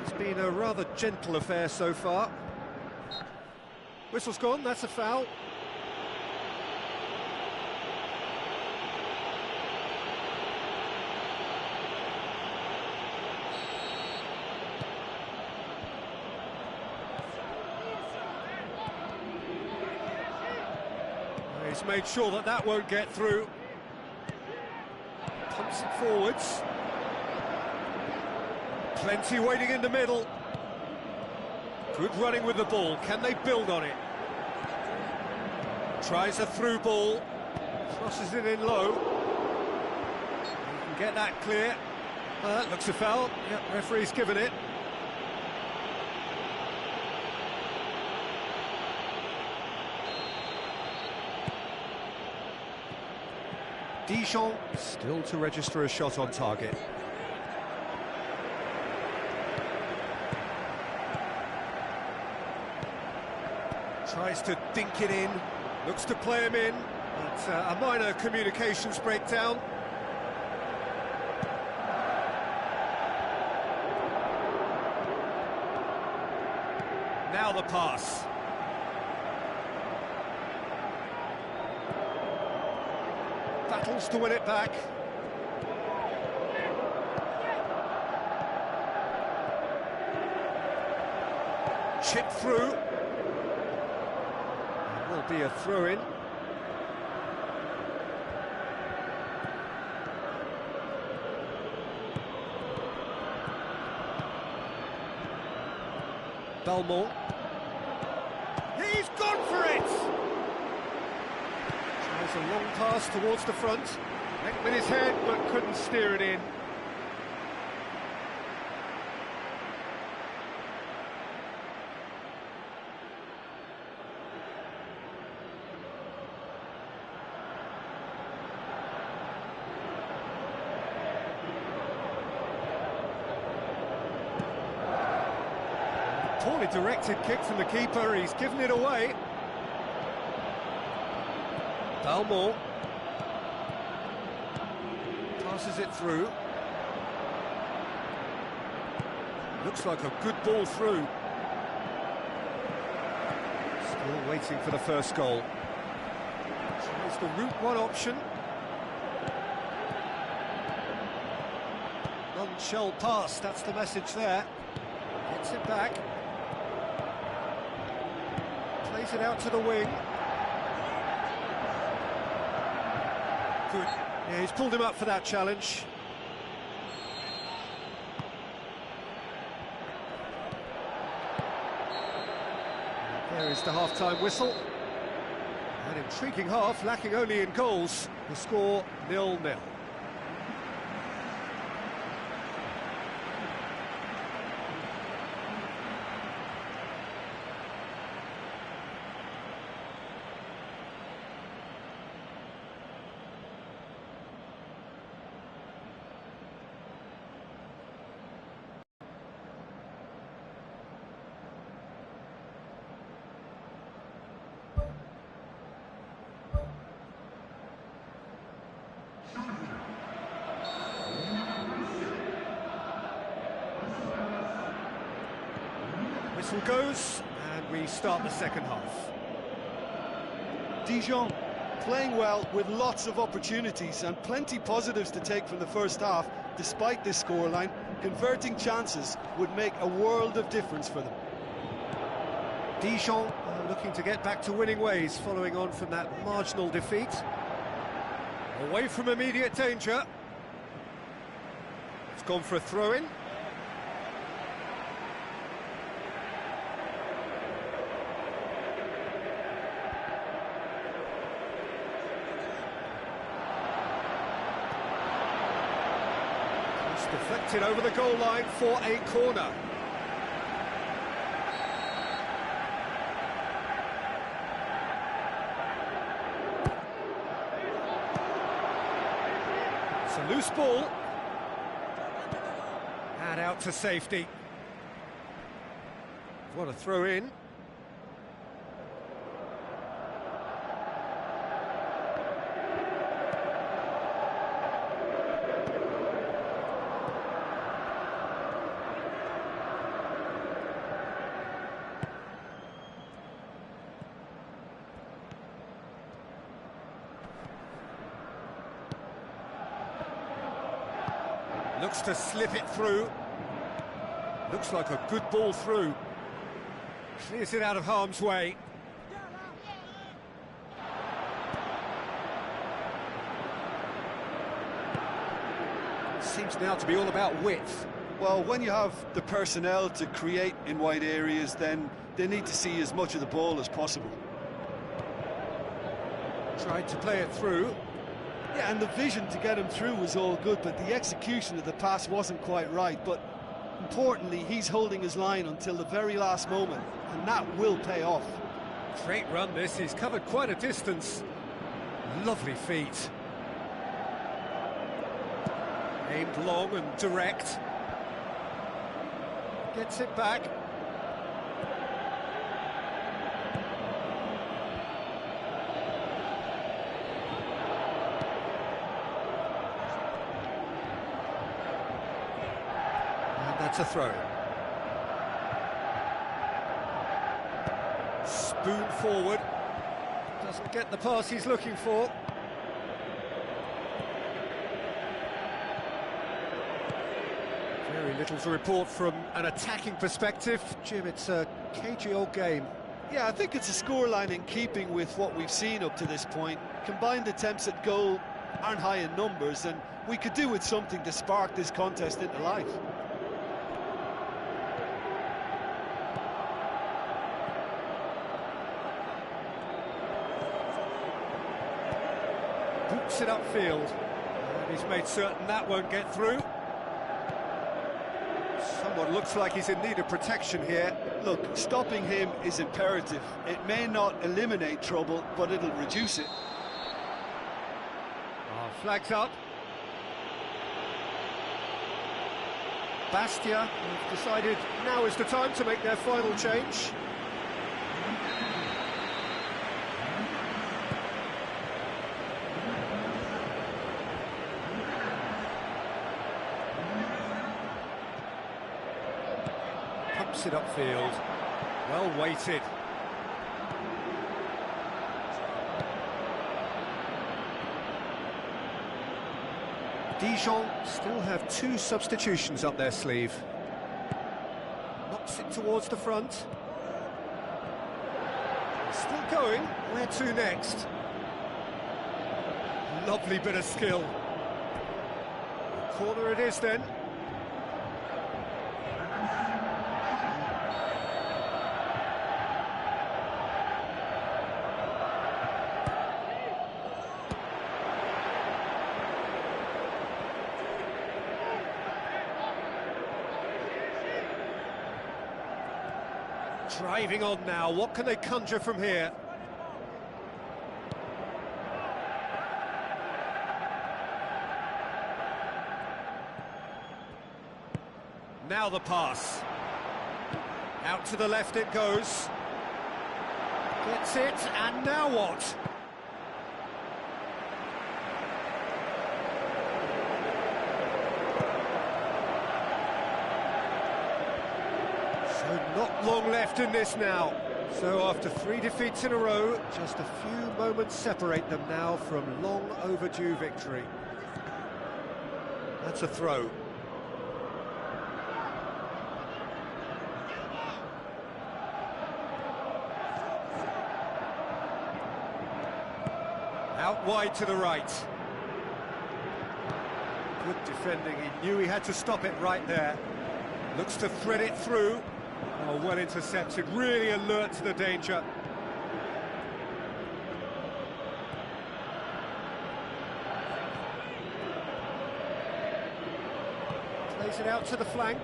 It's been a rather gentle affair so far. Whistle's gone, that's a foul. He's made sure that that won't get through. Pumps it forwards. Plenty waiting in the middle. Good running with the ball. Can they build on it? Tries a through ball. Crosses it in low. He can get that clear. That looks a foul. Yep, referee's given it. Dijon still to register a shot on target. Tries to dink it in, looks to play him in, but a minor communications breakdown. Now the pass. Battles to win it back. Chip through. It will be a throw-in. Belmont. He's gone for it! Tries a long pass towards the front. Went with his head, but couldn't steer it in. Poorly directed kick from the keeper, he's given it away. Balmore passes it through. Looks like a good ball through. Still waiting for the first goal. Tries the route one option. None shall pass, that's the message there. Gets it back. Plays it out to the wing. Good. Yeah, he's pulled him up for that challenge. There is the half-time whistle. An intriguing half, lacking only in goals. The score 0-0. Whistle goes, and we start the second half. Dijon playing well with lots of opportunities and plenty positives to take from the first half. Despite this scoreline, converting chances would make a world of difference for them. Dijon looking to get back to winning ways following on from that marginal defeat. Away from immediate danger. It's gone for a throw-in. It's deflected over the goal line for a corner. a loose ball. And out to safety. What a throw in. Looks to slip it through. Looks like a good ball through. Clears it out of harm's way. Seems now to be all about width. Well, when you have the personnel to create in wide areas, then they need to see as much of the ball as possible. Tried to play it through. Yeah, and the vision to get him through was all good, but the execution of the pass wasn't quite right. But importantly, he's holding his line until the very last moment, and that will pay off. Great run this, he's covered quite a distance. Lovely feet. Aimed long and direct. Gets it back. That's a throw. Spoon forward. Doesn't get the pass he's looking for. Very little to report from an attacking perspective. Jim, it's a cagey old game. Yeah, I think it's a scoreline in keeping with what we've seen up to this point. Combined attempts at goal aren't high in numbers, and we could do with something to spark this contest into life. Boots it upfield, and he's made certain that won't get through. Someone looks like he's in need of protection here. Look, stopping him is imperative. It may not eliminate trouble, but it'll reduce it. Flags up. Bastia have decided now is the time to make their final change. Pumps it upfield. Well weighted. Dijon still have 2 substitutions up their sleeve. Knocks it towards the front. Still going. Where to next? Lovely bit of skill. Corner it is then. Driving on now, what can they conjure from here? Now the pass. Out to the left it goes. Gets it, and now what? Not long left in this now. So after 3 defeats in a row, just a few moments separate them now from long overdue victory. That's a throw. Out wide to the right. Good defending, he knew he had to stop it right there. Looks to thread it through. Oh, well intercepted, really alert to the danger. Plays it out to the flank.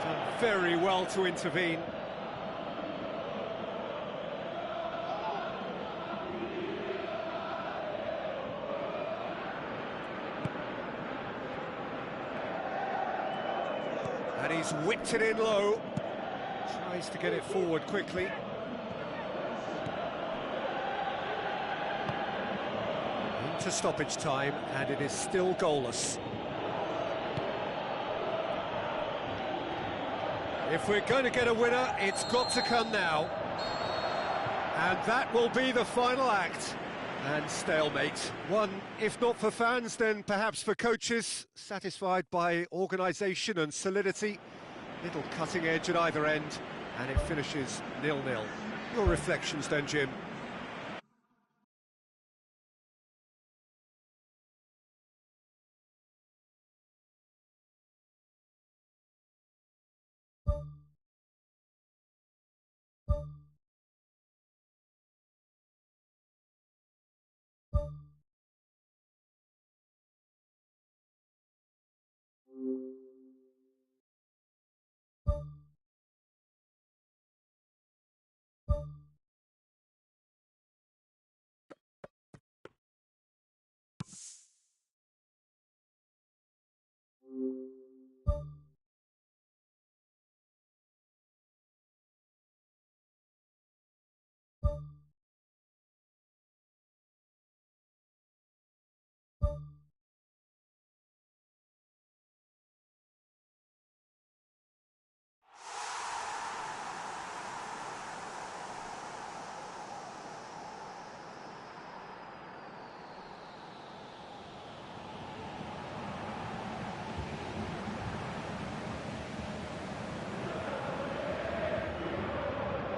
Done very well to intervene. And he's whipped it in low. Tries to get it forward quickly. Into stoppage time, and it is still goalless. If we're going to get a winner, it's got to come now. And that will be the final act. And stalemate. One, if not for fans, then perhaps for coaches, satisfied by organisation and solidity. Little cutting edge at either end, and it finishes 0-0. Your reflections then, Jim?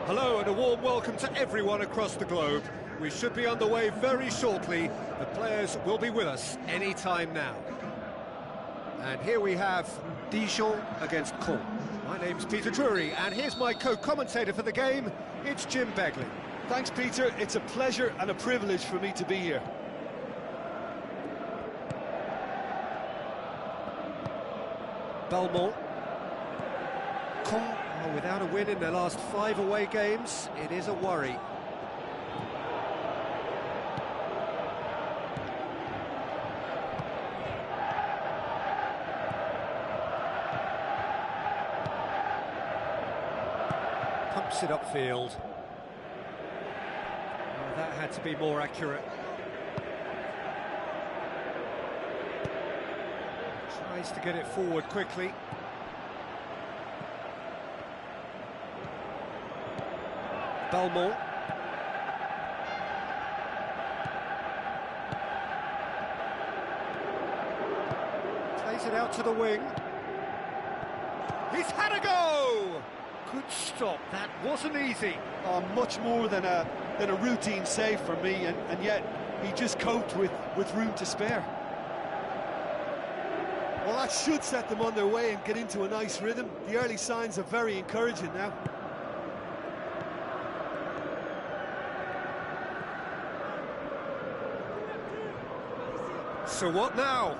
Hello and a warm welcome to everyone across the globe. We should be underway very shortly. The players will be with us any time now. And here we have Dijon against Caen. My name's Peter Drury, and here's my co-commentator for the game. It's Jim Begley. Thanks, Peter. It's a pleasure and a privilege for me to be here. Belmont. Caen are without a win in their last 5 away games. It is a worry. Pumps it upfield. Oh, that had to be more accurate. Tries to get it forward quickly. Belmont. Plays it out to the wing. He's had a go! Good stop, that wasn't easy. Oh, much more than a routine save for me, and yet he just coped with room to spare. Well, that should set them on their way and get into a nice rhythm. The early signs are very encouraging now. So what now?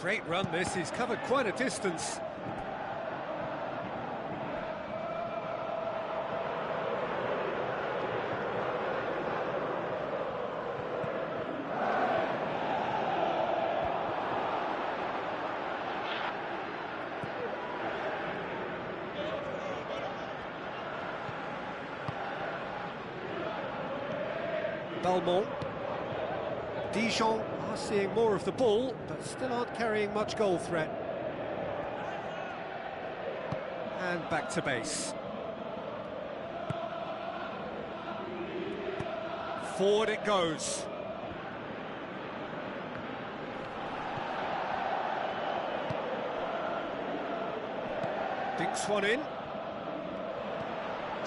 Great run this, he's covered quite a distance. Belmont. Dijon are seeing more of the ball, but still aren't carrying much goal threat. And back to base. Forward it goes. Dinks one in.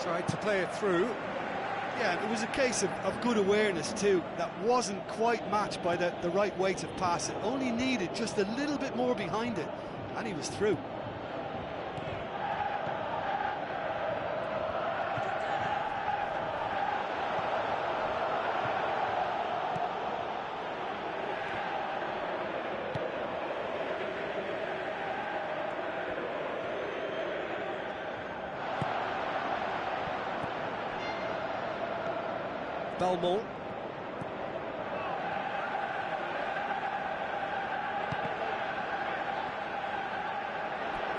Tried to play it through. Yeah, it was a case of good awareness too. That wasn't quite matched by the right weight of pass. It only needed just a little bit more behind it, and he was through. Belmont.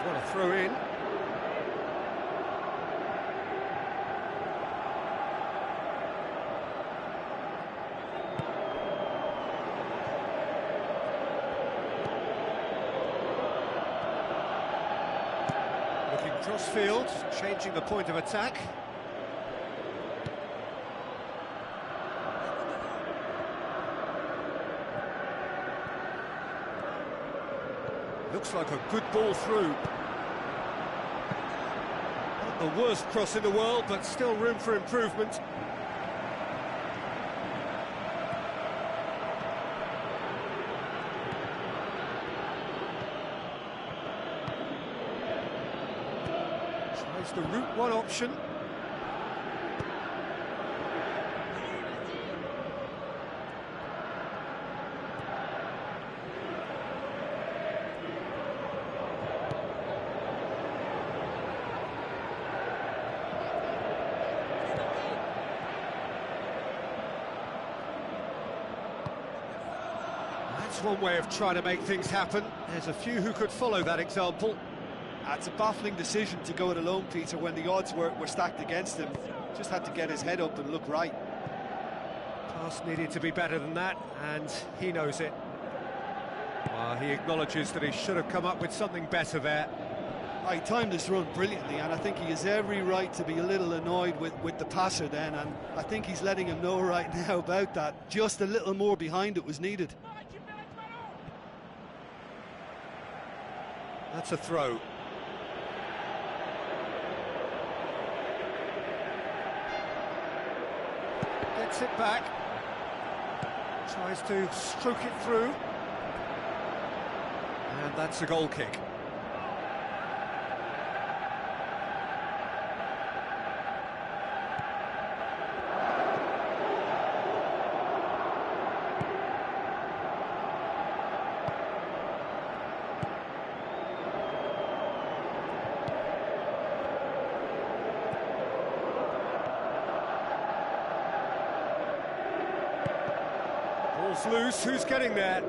What a throw in. Looking cross-field, changing the point of attack. Looks like a good ball through. Not the worst cross in the world, but still room for improvement. Tries the route one option. That's one way of trying to make things happen. There's a few who could follow that example. It's a baffling decision to go it alone, Peter, when the odds were stacked against him. Just had to get his head up and look right. Pass needed to be better than that, and he knows it. Well, he acknowledges that he should have come up with something better there. He timed this run brilliantly, and I think he has every right to be a little annoyed with the passer then, and I think he's letting him know right now about that. Just a little more behind it was needed. That's a throw. Gets it back. Tries to stroke it through. And that's a goal kick. Ball's loose, who's getting there?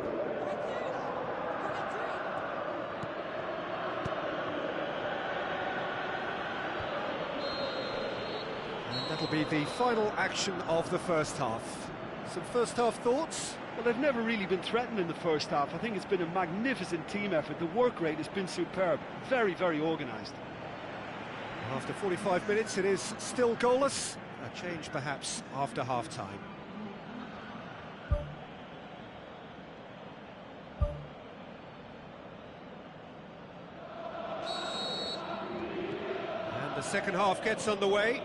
And that'll be the final action of the first half. Some first half thoughts? Well, they've never really been threatened in the first half. I think it's been a magnificent team effort. The work rate has been superb. Very, very organised. After 45 minutes, it is still goalless. A change, perhaps, after half-time. And the second half gets underway.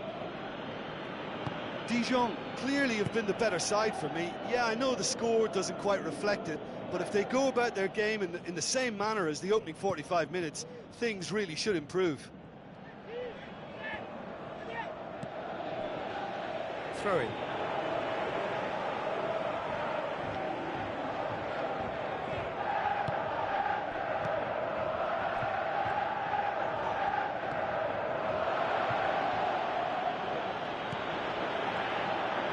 Dijon clearly have been the better side for me. Yeah, I know the score doesn't quite reflect it, but if they go about their game in the same manner as the opening 45 minutes, things really should improve. Throw-in.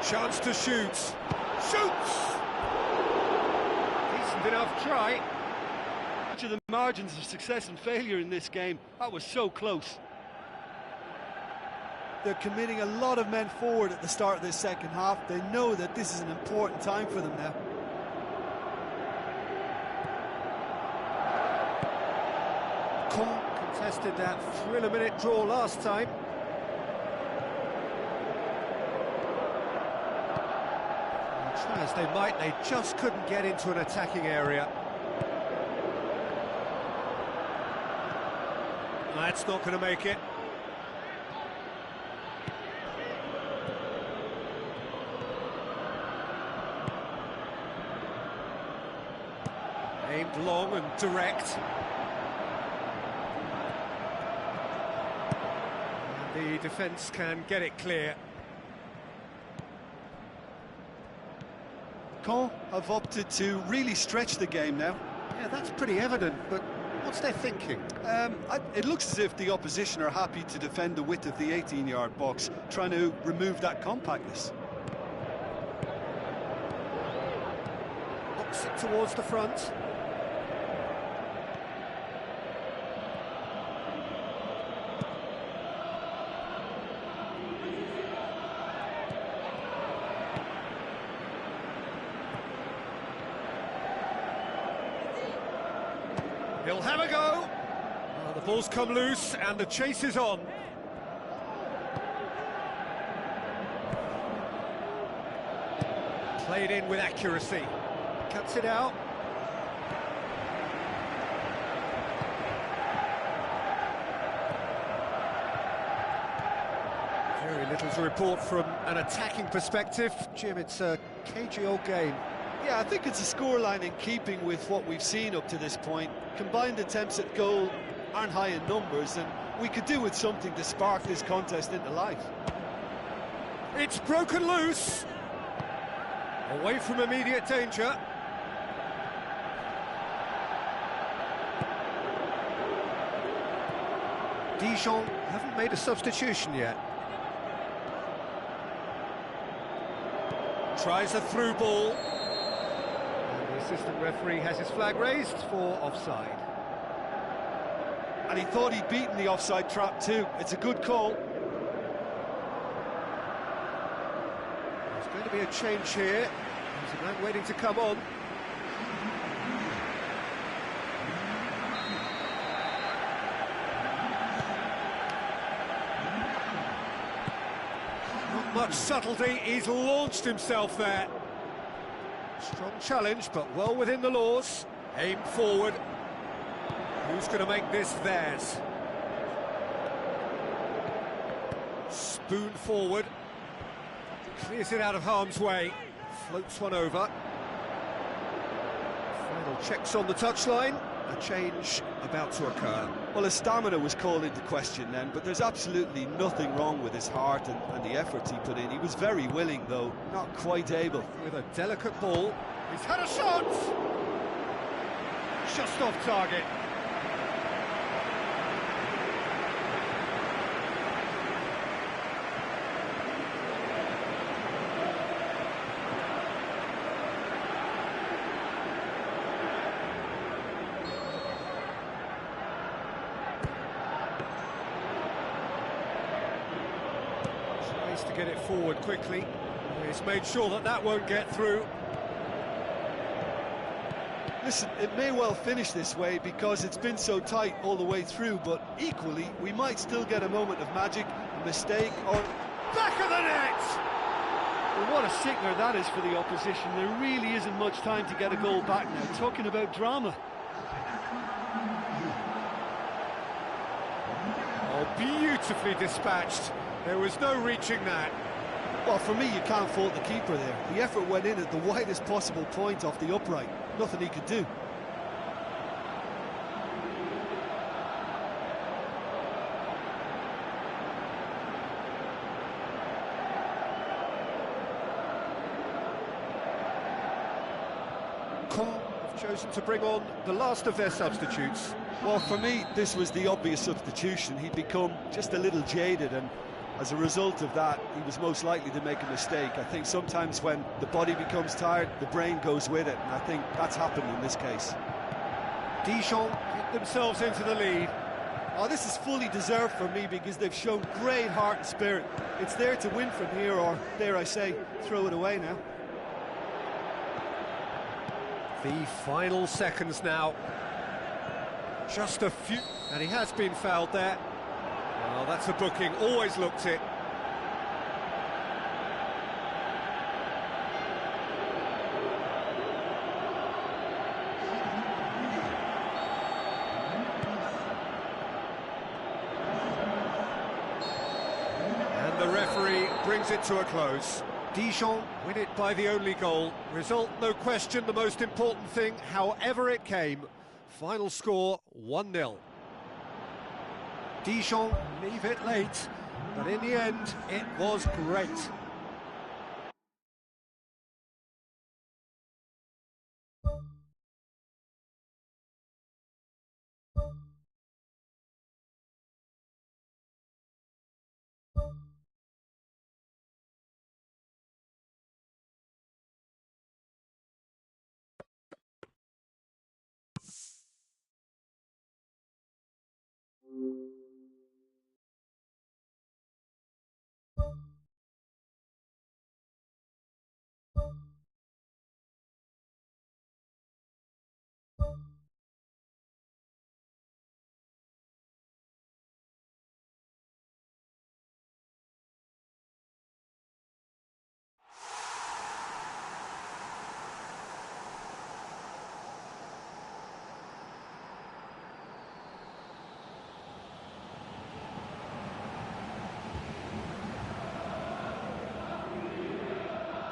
Chance to shoot. Shoots! Decent enough try. Much of the margins of success and failure in this game, that was so close. They're committing a lot of men forward at the start of this second half. They know that this is an important time for them now. Caen contested that thrill-a-minute draw last time. Try as they might, they just couldn't get into an attacking area. That's not going to make it. Aimed long and direct. And the defence can get it clear. Caen have opted to really stretch the game now. Yeah, that's pretty evident, but what's their thinking? It looks as if the opposition are happy to defend the width of the 18-yard box, trying to remove that compactness. Knocks it towards the front. He'll have a go. Oh, the ball's come loose and the chase is on. Played in with accuracy. Cuts it out. Very little to report from an attacking perspective. Jim, it's a cagey old game. Yeah, I think it's a scoreline in keeping with what we've seen up to this point. Combined attempts at goal aren't high in numbers, and we could do with something to spark this contest into life. It's broken loose. Away from immediate danger. Dijon haven't made a substitution yet. Tries a through ball. And the assistant referee has his flag raised for offside. And he thought he'd beaten the offside trap too. It's a good call. There's going to be a change here. There's a man waiting to come on. Not much subtlety, he's launched himself there. Strong challenge, but well within the laws. Aim forward. Who's going to make this theirs? Spoon forward. Clears it out of harm's way. Floats one over. Final checks on the touchline. A change about to occur. Well, his stamina was called into question then, but there's absolutely nothing wrong with his heart and the efforts he put in. He was very willing, though, not quite able. With a delicate ball. He's had a shot! Just off target. To get it forward quickly. He's made sure that that won't get through. Listen, it may well finish this way because it's been so tight all the way through, but equally, we might still get a moment of magic, a mistake, or... Back of the net! Well, what a sickener that is for the opposition. There really isn't much time to get a goal back now. Talking about drama. Oh, beautifully dispatched. There was no reaching that. Well, for me, you can't fault the keeper there. The effort went in at the widest possible point off the upright. Nothing he could do. Have chosen to bring on the last of their substitutes. Well, for me, this was the obvious substitution. He'd become just a little jaded, and as a result of that, he was most likely to make a mistake. I think sometimes when the body becomes tired, the brain goes with it, and I think that's happened in this case. Dijon get themselves into the lead. Oh, this is fully deserved for me because they've shown great heart and spirit. It's there to win from here, or, dare I say, throw it away now. The final seconds now. Just a few... And he has been fouled there. Well, that's a booking. Always looked it. And the referee brings it to a close. Dijon win it by the only goal. Result, no question, the most important thing, however it came. Final score, 1-0. Dijon leave it late, but in the end, it was great.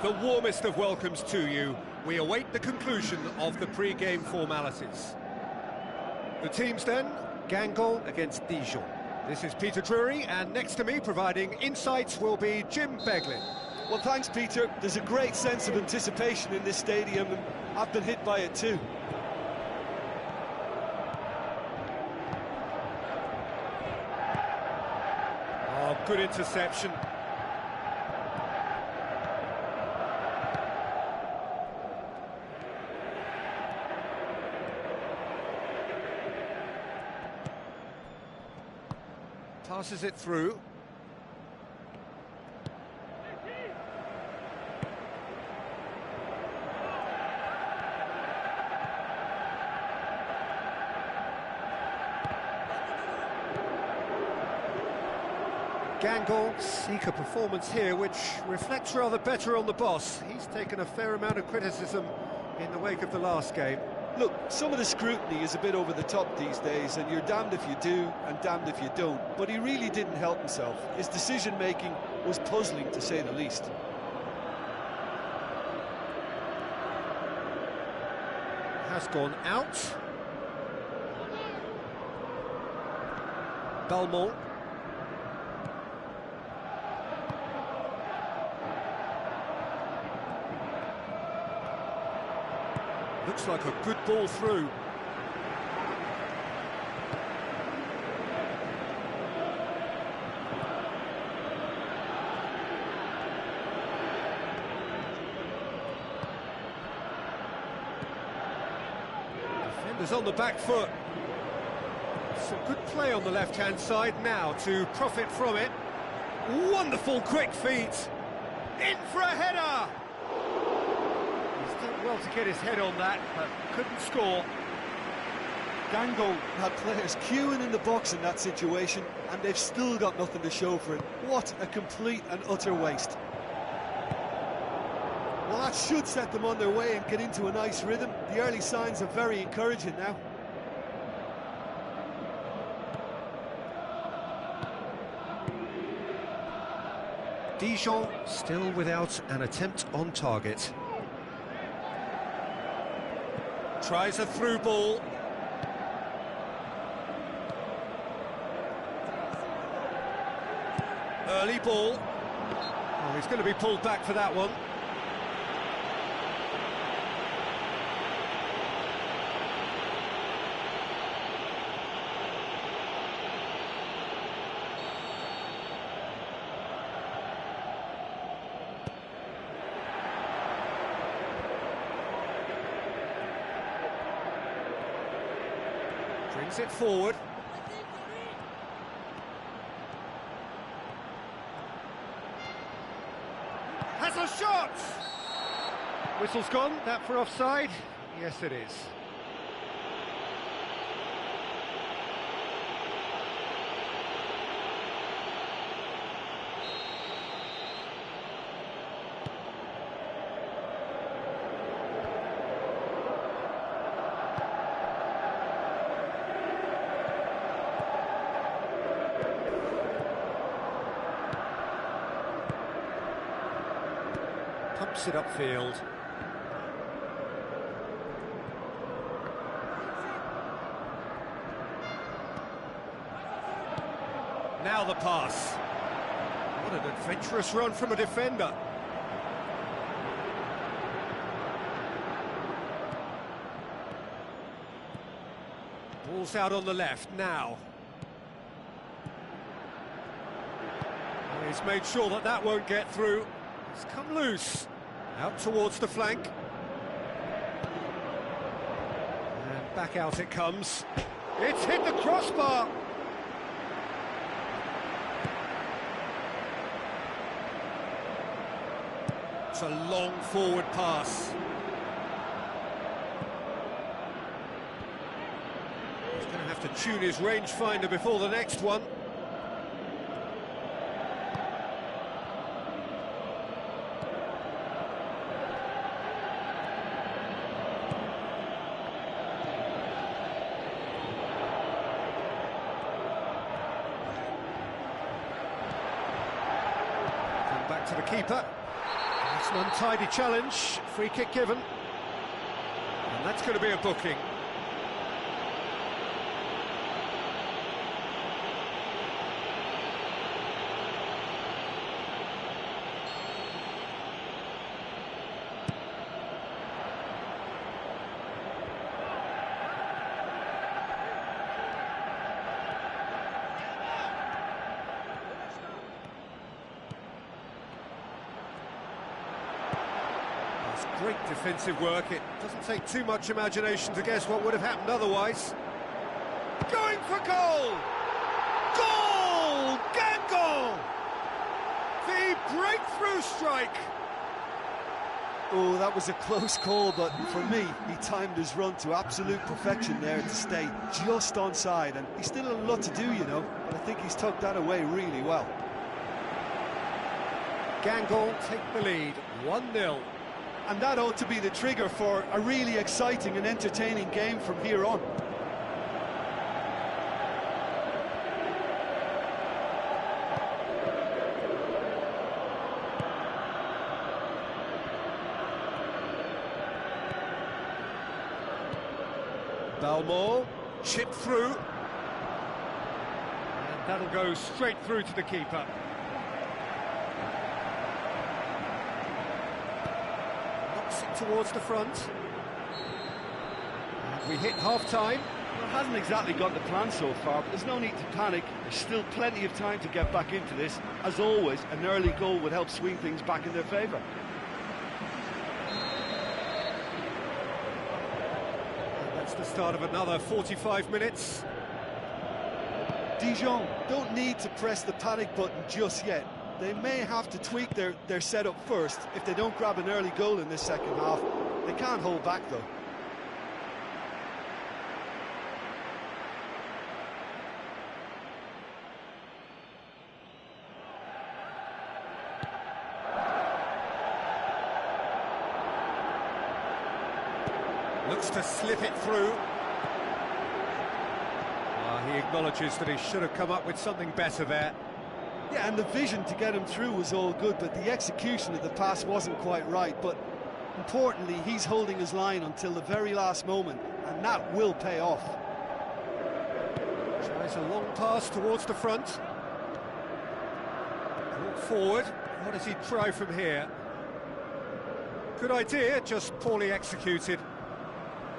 The warmest of welcomes to you. We await the conclusion of the pre-game formalities. The teams then, Guingamp against Dijon. This is Peter Drury, and next to me providing insights will be Jim Beglin. Well, thanks, Peter. There's a great sense of anticipation in this stadium, and I've been hit by it too. Oh, good interception. Passes it through. Guingamp seek a performance here which reflects rather better on the boss. He's taken a fair amount of criticism in the wake of the last game. Look, some of the scrutiny is a bit over the top these days, and you're damned if you do and damned if you don't. But he really didn't help himself. His decision-making was puzzling, to say the least. Has gone out. Belmont. Looks like a good ball through. Defenders on the back foot. Some good play on the left-hand side now to profit from it. Wonderful quick feet. In for a header! Well to get his head on that, but couldn't score. Guingamp had players queuing in the box in that situation, and they've still got nothing to show for it. What a complete and utter waste. Well, that should set them on their way and get into a nice rhythm. The early signs are very encouraging now. Dijon still without an attempt on target. Tries a through ball. Early ball. Oh, he's going to be pulled back for that one. Brings it forward. Has a shot! Whistle's gone, that for offside? Yes, it is. Pumps it upfield. Now the pass. What an adventurous run from a defender. Ball's out on the left now. And he's made sure that that won't get through. It's come loose. Out towards the flank. And back out it comes. It's hit the crossbar. It's a long forward pass. He's going to have to tune his rangefinder before the next one. Back to the keeper. It's an untidy challenge, free kick given. And that's going to be a booking. Great defensive work. It doesn't take too much imagination to guess what would have happened otherwise. Going for goal! Goal! Gango! The breakthrough strike! Oh, that was a close call, but for me, he timed his run to absolute perfection there to stay just onside, and he's still a lot to do, you know, but I think he's tucked that away really well. Gango take the lead, 1-0. And that ought to be the trigger for a really exciting and entertaining game from here on. Balmore, chipped through. And that'll go straight through to the keeper. Towards the front. And we hit half-time. Well, it hasn't exactly got the plan so far, but there's no need to panic. There's still plenty of time to get back into this. As always, an early goal would help swing things back in their favour. And that's the start of another 45 minutes. Dijon don't need to press the panic button just yet. They may have to tweak their setup first. If they don't grab an early goal in this second half, they can't hold back though. Looks to slip it through. He acknowledges that he should have come up with something better there. Yeah, and the vision to get him through was all good, but the execution of the pass wasn't quite right. But importantly, he's holding his line until the very last moment, and that will pay off. Tries a long pass towards the front. Brought forward. What does he try from here? Good idea, just poorly executed.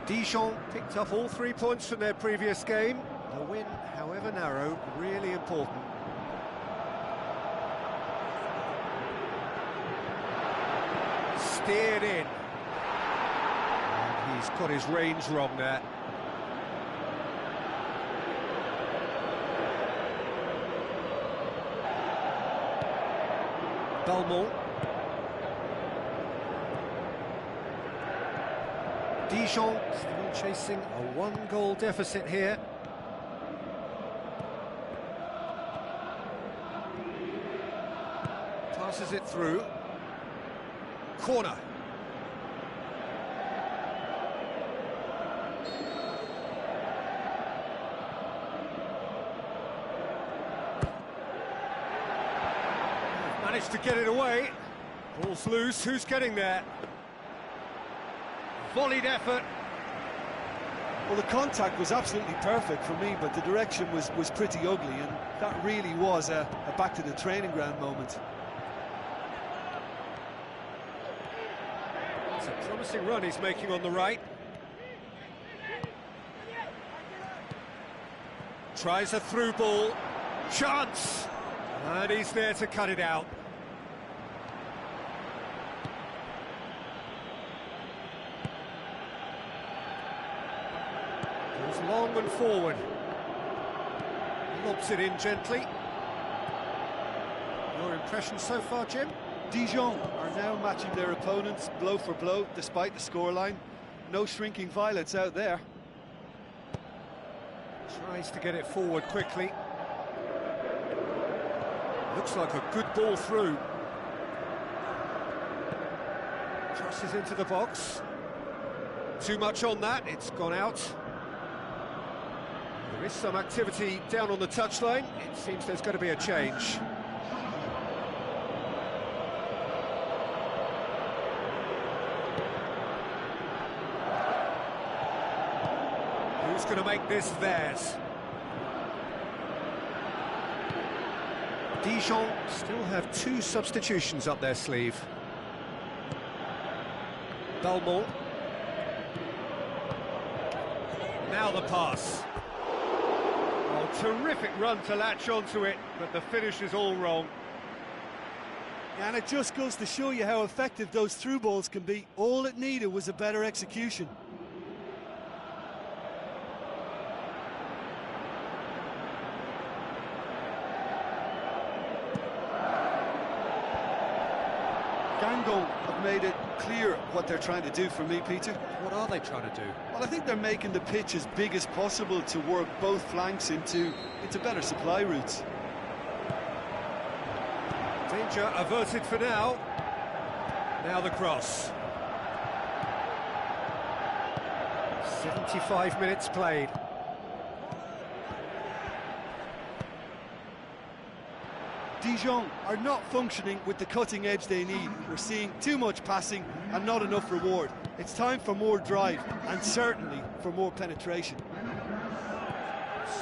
Dijon picked up all 3 points from their previous game. The win, however narrow, really important. Steered in. And he's got his range wrong there. Belmont. Dijon still chasing a 1-goal deficit here. Passes it through. Corner. Managed to get it away. Ball's loose. Who's getting there? Volleyed effort. Well, the contact was absolutely perfect for me, but the direction was pretty ugly, and that really was a back to the training ground moment. It's a promising run he's making on the right. Tries a through ball. Chance! And he's there to cut it out. Goes long and forward. Lobs it in gently. Your impression so far, Jim? Dijon are now matching their opponents blow for blow, despite the scoreline. No shrinking violets out there. Tries to get it forward quickly. Looks like a good ball through. Crosses into the box. Too much on that, it's gone out. There is some activity down on the touchline. It seems there's going to be a change. Who's going to make this theirs? Dijon still have 2 substitutions up their sleeve. Belmont. Now the pass. Oh, terrific run to latch onto it, but the finish is all wrong. And it just goes to show you how effective those through balls can be. All it needed was a better execution. Guingamp have made it clear what they're trying to do for me, Peter. What are they trying to do? Well, I think they're making the pitch as big as possible to work both flanks into better supply routes. Danger averted for now. Now the cross. 75 minutes played. Dijon are not functioning with the cutting edge they need. We're seeing too much passing and not enough reward. It's time for more drive and certainly for more penetration.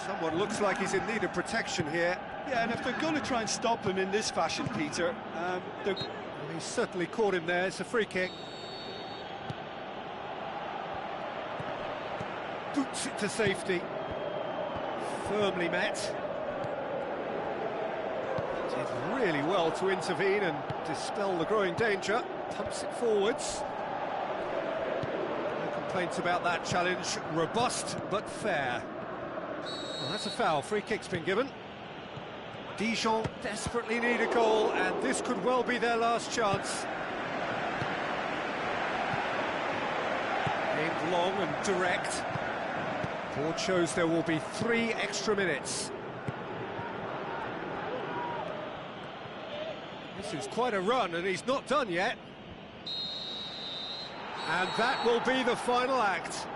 Someone looks like he's in need of protection here. Yeah, and if they're going to try and stop him in this fashion, Peter, He's certainly caught him there. It's a free kick. Boots it to safety. Firmly met. Did really well to intervene and dispel the growing danger. Pumps it forwards. No complaints about that challenge. Robust but fair. Well, that's a foul. Free kick's been given. Dijon desperately need a goal, and this could well be their last chance. Aimed long and direct. Board shows there will be 3 extra minutes. This is quite a run, and he's not done yet. And that will be the final act.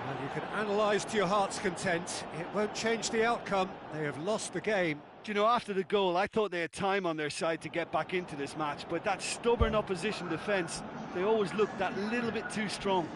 Well, you can analyse to your heart's content. It won't change the outcome. They have lost the game. Do you know, after the goal, I thought they had time on their side to get back into this match, but that stubborn opposition defence, they always looked that little bit too strong.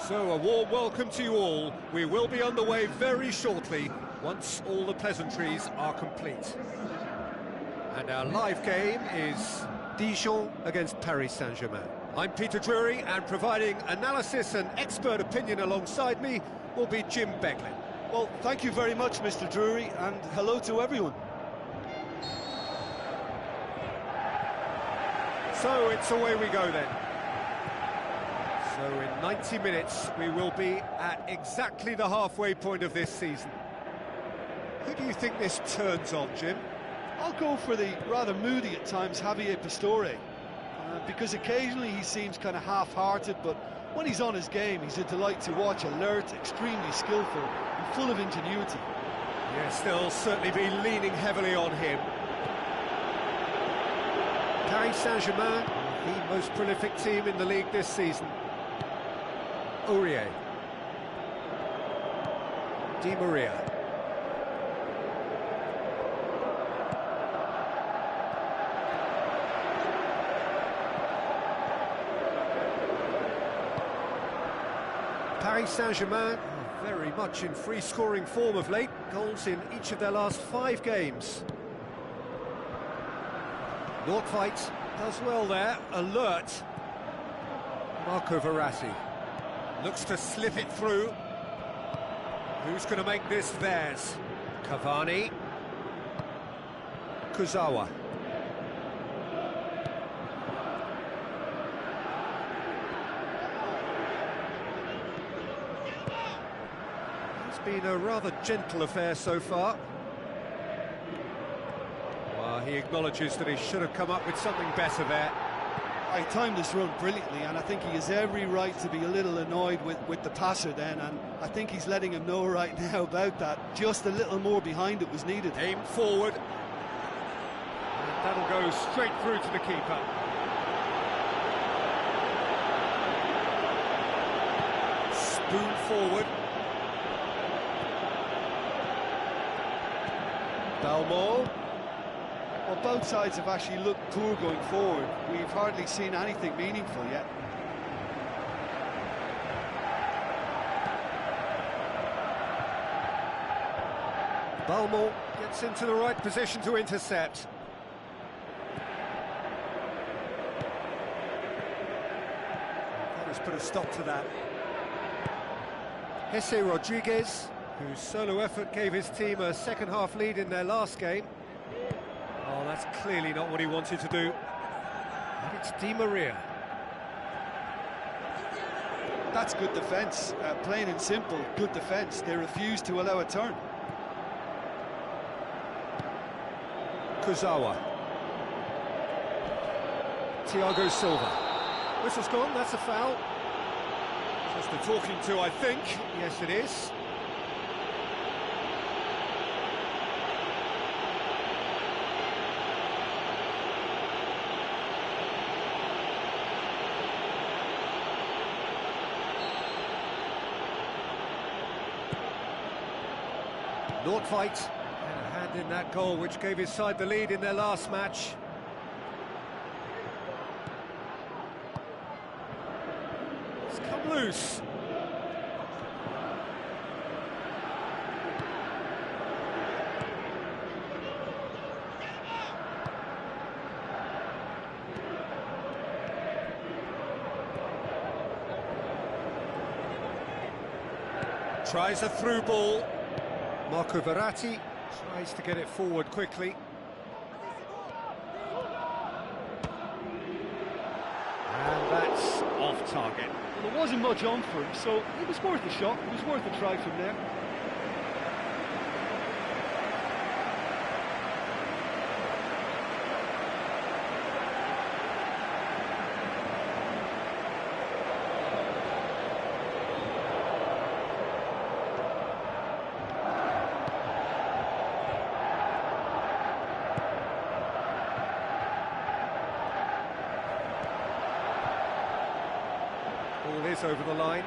So, a warm welcome to you all. We will be underway very shortly, once all the pleasantries are complete. And our live game is Dijon against Paris Saint-Germain. I'm Peter Drury, and providing analysis and expert opinion alongside me will be Jim Beglin. Well, thank you very much, Mr. Drury, and hello to everyone. So it's away we go then. So in 90 minutes we will be at exactly the halfway point of this season. Who do you think this turns on, Jim? I'll go for the rather moody at times Javier Pastore, because occasionally he seems kind of half-hearted, but when he's on his game he's a delight to watch, alert, extremely skillful and full of ingenuity. Yes, they'll certainly be leaning heavily on him. Paris Saint-Germain, the most prolific team in the league this season. Aurier. Di Maria. Paris Saint-Germain, very much in free-scoring form of late. Goals in each of their last 5 games. Nordtveit does well there, alert. Marco Verratti looks to slip it through. Who's going to make this theirs? Cavani. Kurzawa. It's been a rather gentle affair so far. Well, he acknowledges that he should have come up with something better there. I timed this run brilliantly, and I think he has every right to be a little annoyed with the passer then, and I think he's letting him know right now about that. Just a little more behind it was needed. Aim forward. And that'll go straight through to the keeper. Spoon forward. Balmore. Well, both sides have actually looked poor going forward. We've hardly seen anything meaningful yet. Balmore gets into the right position to intercept. That has put a stop to that. Jesse Rodriguez, whose solo effort gave his team a second-half lead in their last game. Oh, that's clearly not what he wanted to do. And it's Di Maria. That's good defence, plain and simple, good defence. They refuse to allow a turn. Kurzawa. Thiago Silva. Whistle's gone, that's a foul. Just a talking to, I think. Yes, it is. Nordtveit had a hand in that goal which gave his side the lead in their last match. It's come loose. Tries a through ball. Marco Verratti tries to get it forward quickly. And that's off target. Well, there wasn't much on for him, so it was worth a shot. It was worth a try from there. Ball is over the line.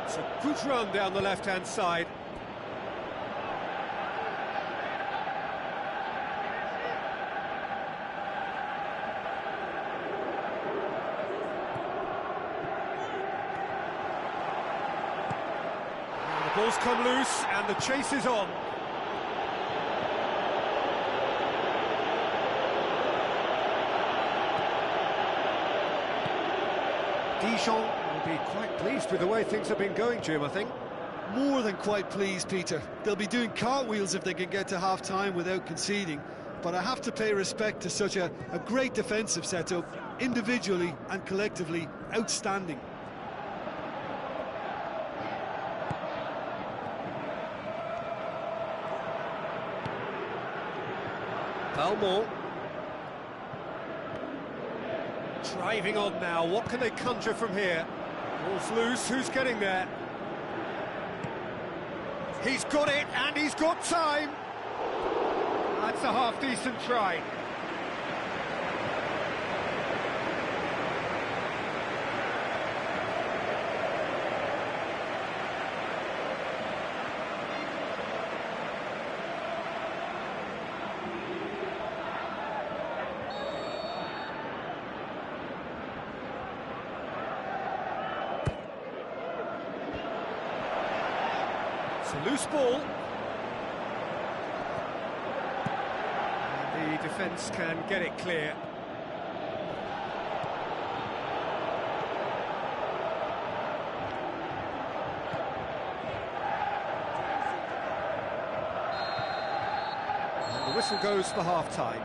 It's a good run down the left-hand side. The ball's come loose and the chase is on. Dijon will be quite pleased with the way things have been going, Jim, I think. More than quite pleased, Peter. They'll be doing cartwheels if they can get to half-time without conceding. But I have to pay respect to such a great defensive setup, individually and collectively outstanding. Balmont. Driving on now, what can they conjure from here? Ball's loose, who's getting there? He's got it, and he's got time! That's a half-decent try. It's a loose ball. And the defence can get it clear. And the whistle goes for half-time.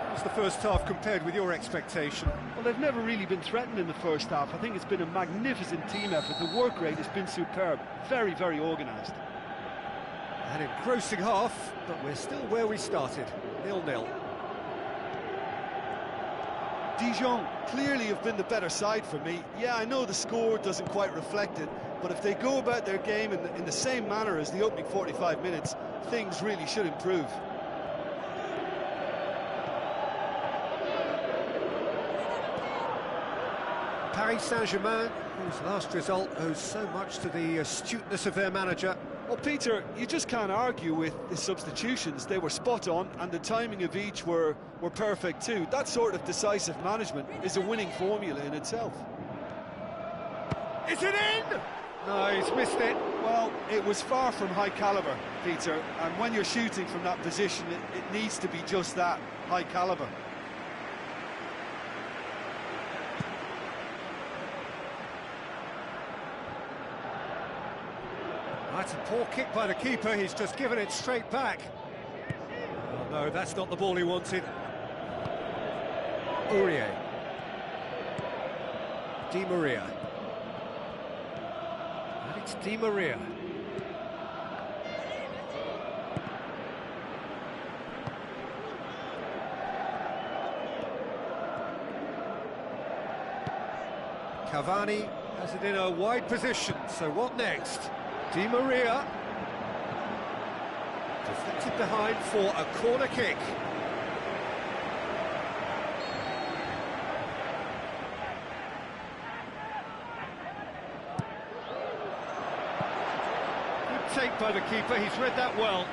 How's the first half compared with your expectation? Well, they've never really been threatened in the first half. I think it's been a magnificent team effort. The work rate has been superb. Very, very organised. An engrossing half, but we're still where we started, 0-0. Dijon clearly have been the better side for me. Yeah, I know the score doesn't quite reflect it, but if they go about their game in the same manner as the opening 45 minutes, things really should improve. Paris Saint-Germain, whose last result owes so much to the astuteness of their manager. Well, Peter, you just can't argue with the substitutions. They were spot on, and the timing of each were perfect too. That sort of decisive management is a winning formula in itself. Is it in? No, he's missed it. Well, it was far from high caliber, Peter, and when you're shooting from that position, it needs to be just that, high caliber. That's a poor kick by the keeper, he's just given it straight back. Oh no, that's not the ball he wanted. Aurier. Di Maria. And it's Di Maria. Cavani has it in a wide position, so what next? Di Maria, deflected behind for a corner kick. Good take by the keeper, he's read that well.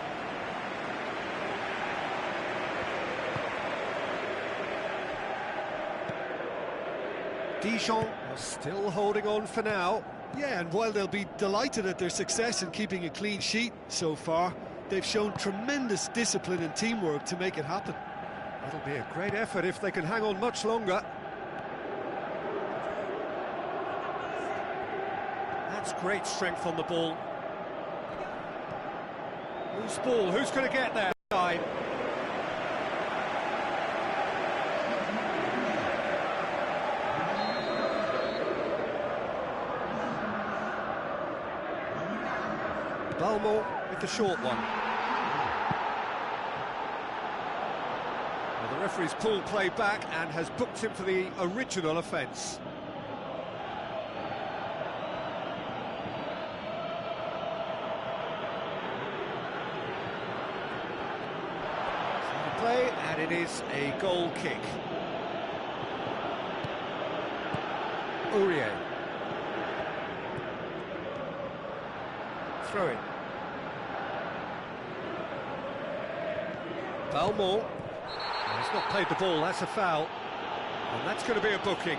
Dijon are still holding on for now. Yeah, and while they'll be delighted at their success in keeping a clean sheet so far, they've shown tremendous discipline and teamwork to make it happen. It'll be a great effort if they can hang on much longer. That's great strength on the ball. Loose ball, who's going to get there? Time. Balmont with the short one. Well, the referee's pulled play back and has booked him for the original offence. Play, and it is a goal kick. Aurier. Throw it. Balmont. He's not played the ball, that's a foul. And that's going to be a booking.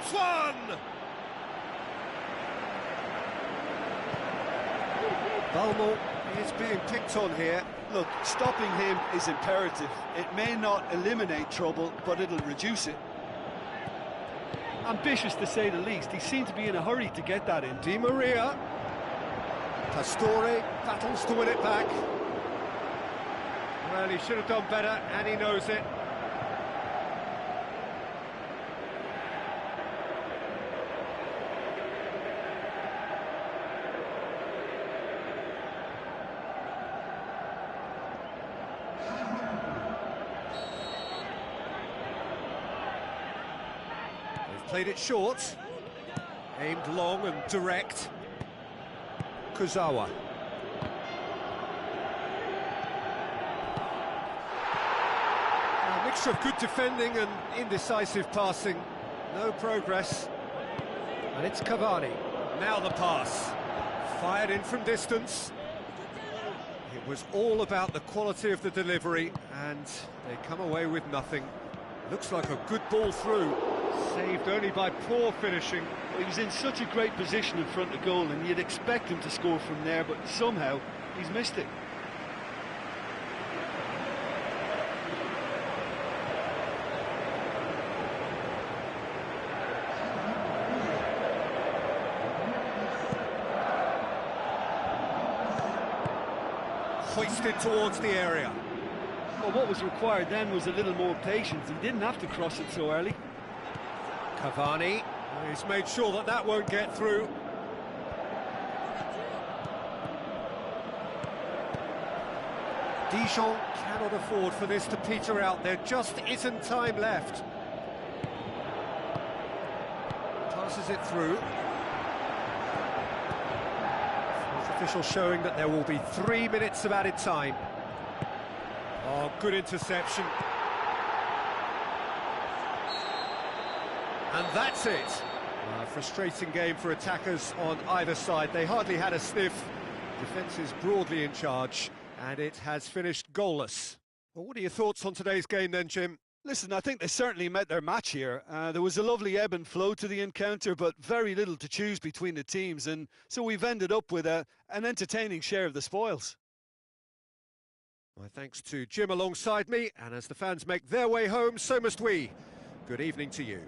That's one! Balmont is being picked on here. Look, stopping him is imperative. It may not eliminate trouble, but it'll reduce it. Ambitious to say the least. He seemed to be in a hurry to get that in. Di Maria. Pastore battles to win it back. Well, he should have done better, and he knows it. They've played it short. Aimed long and direct. Kuzawa. A mixture of good defending and indecisive passing. No progress. And it's Cavani. Now the pass. Fired in from distance. It was all about the quality of the delivery, and they come away with nothing. Looks like a good ball through. Saved only by poor finishing. Well, he was in such a great position in front of goal, and you'd expect him to score from there, but somehow he's missed it. Hoisted towards the area. Well, what was required then was a little more patience. He didn't have to cross it so early. Cavani, he's made sure that that won't get through. Dijon cannot afford for this to peter out. There just isn't time left. Passes it through. Fourth official showing that there will be 3 minutes of added time. Oh, good interception. And that's it. A frustrating game for attackers on either side. They hardly had a sniff. Defence is broadly in charge, and it has finished goalless. Well, what are your thoughts on today's game then, Jim? Listen, I think they certainly met their match here. There was a lovely ebb and flow to the encounter, but very little to choose between the teams, and so we've ended up with an entertaining share of the spoils. My thanks to Jim alongside me, and as the fans make their way home, so must we. Good evening to you.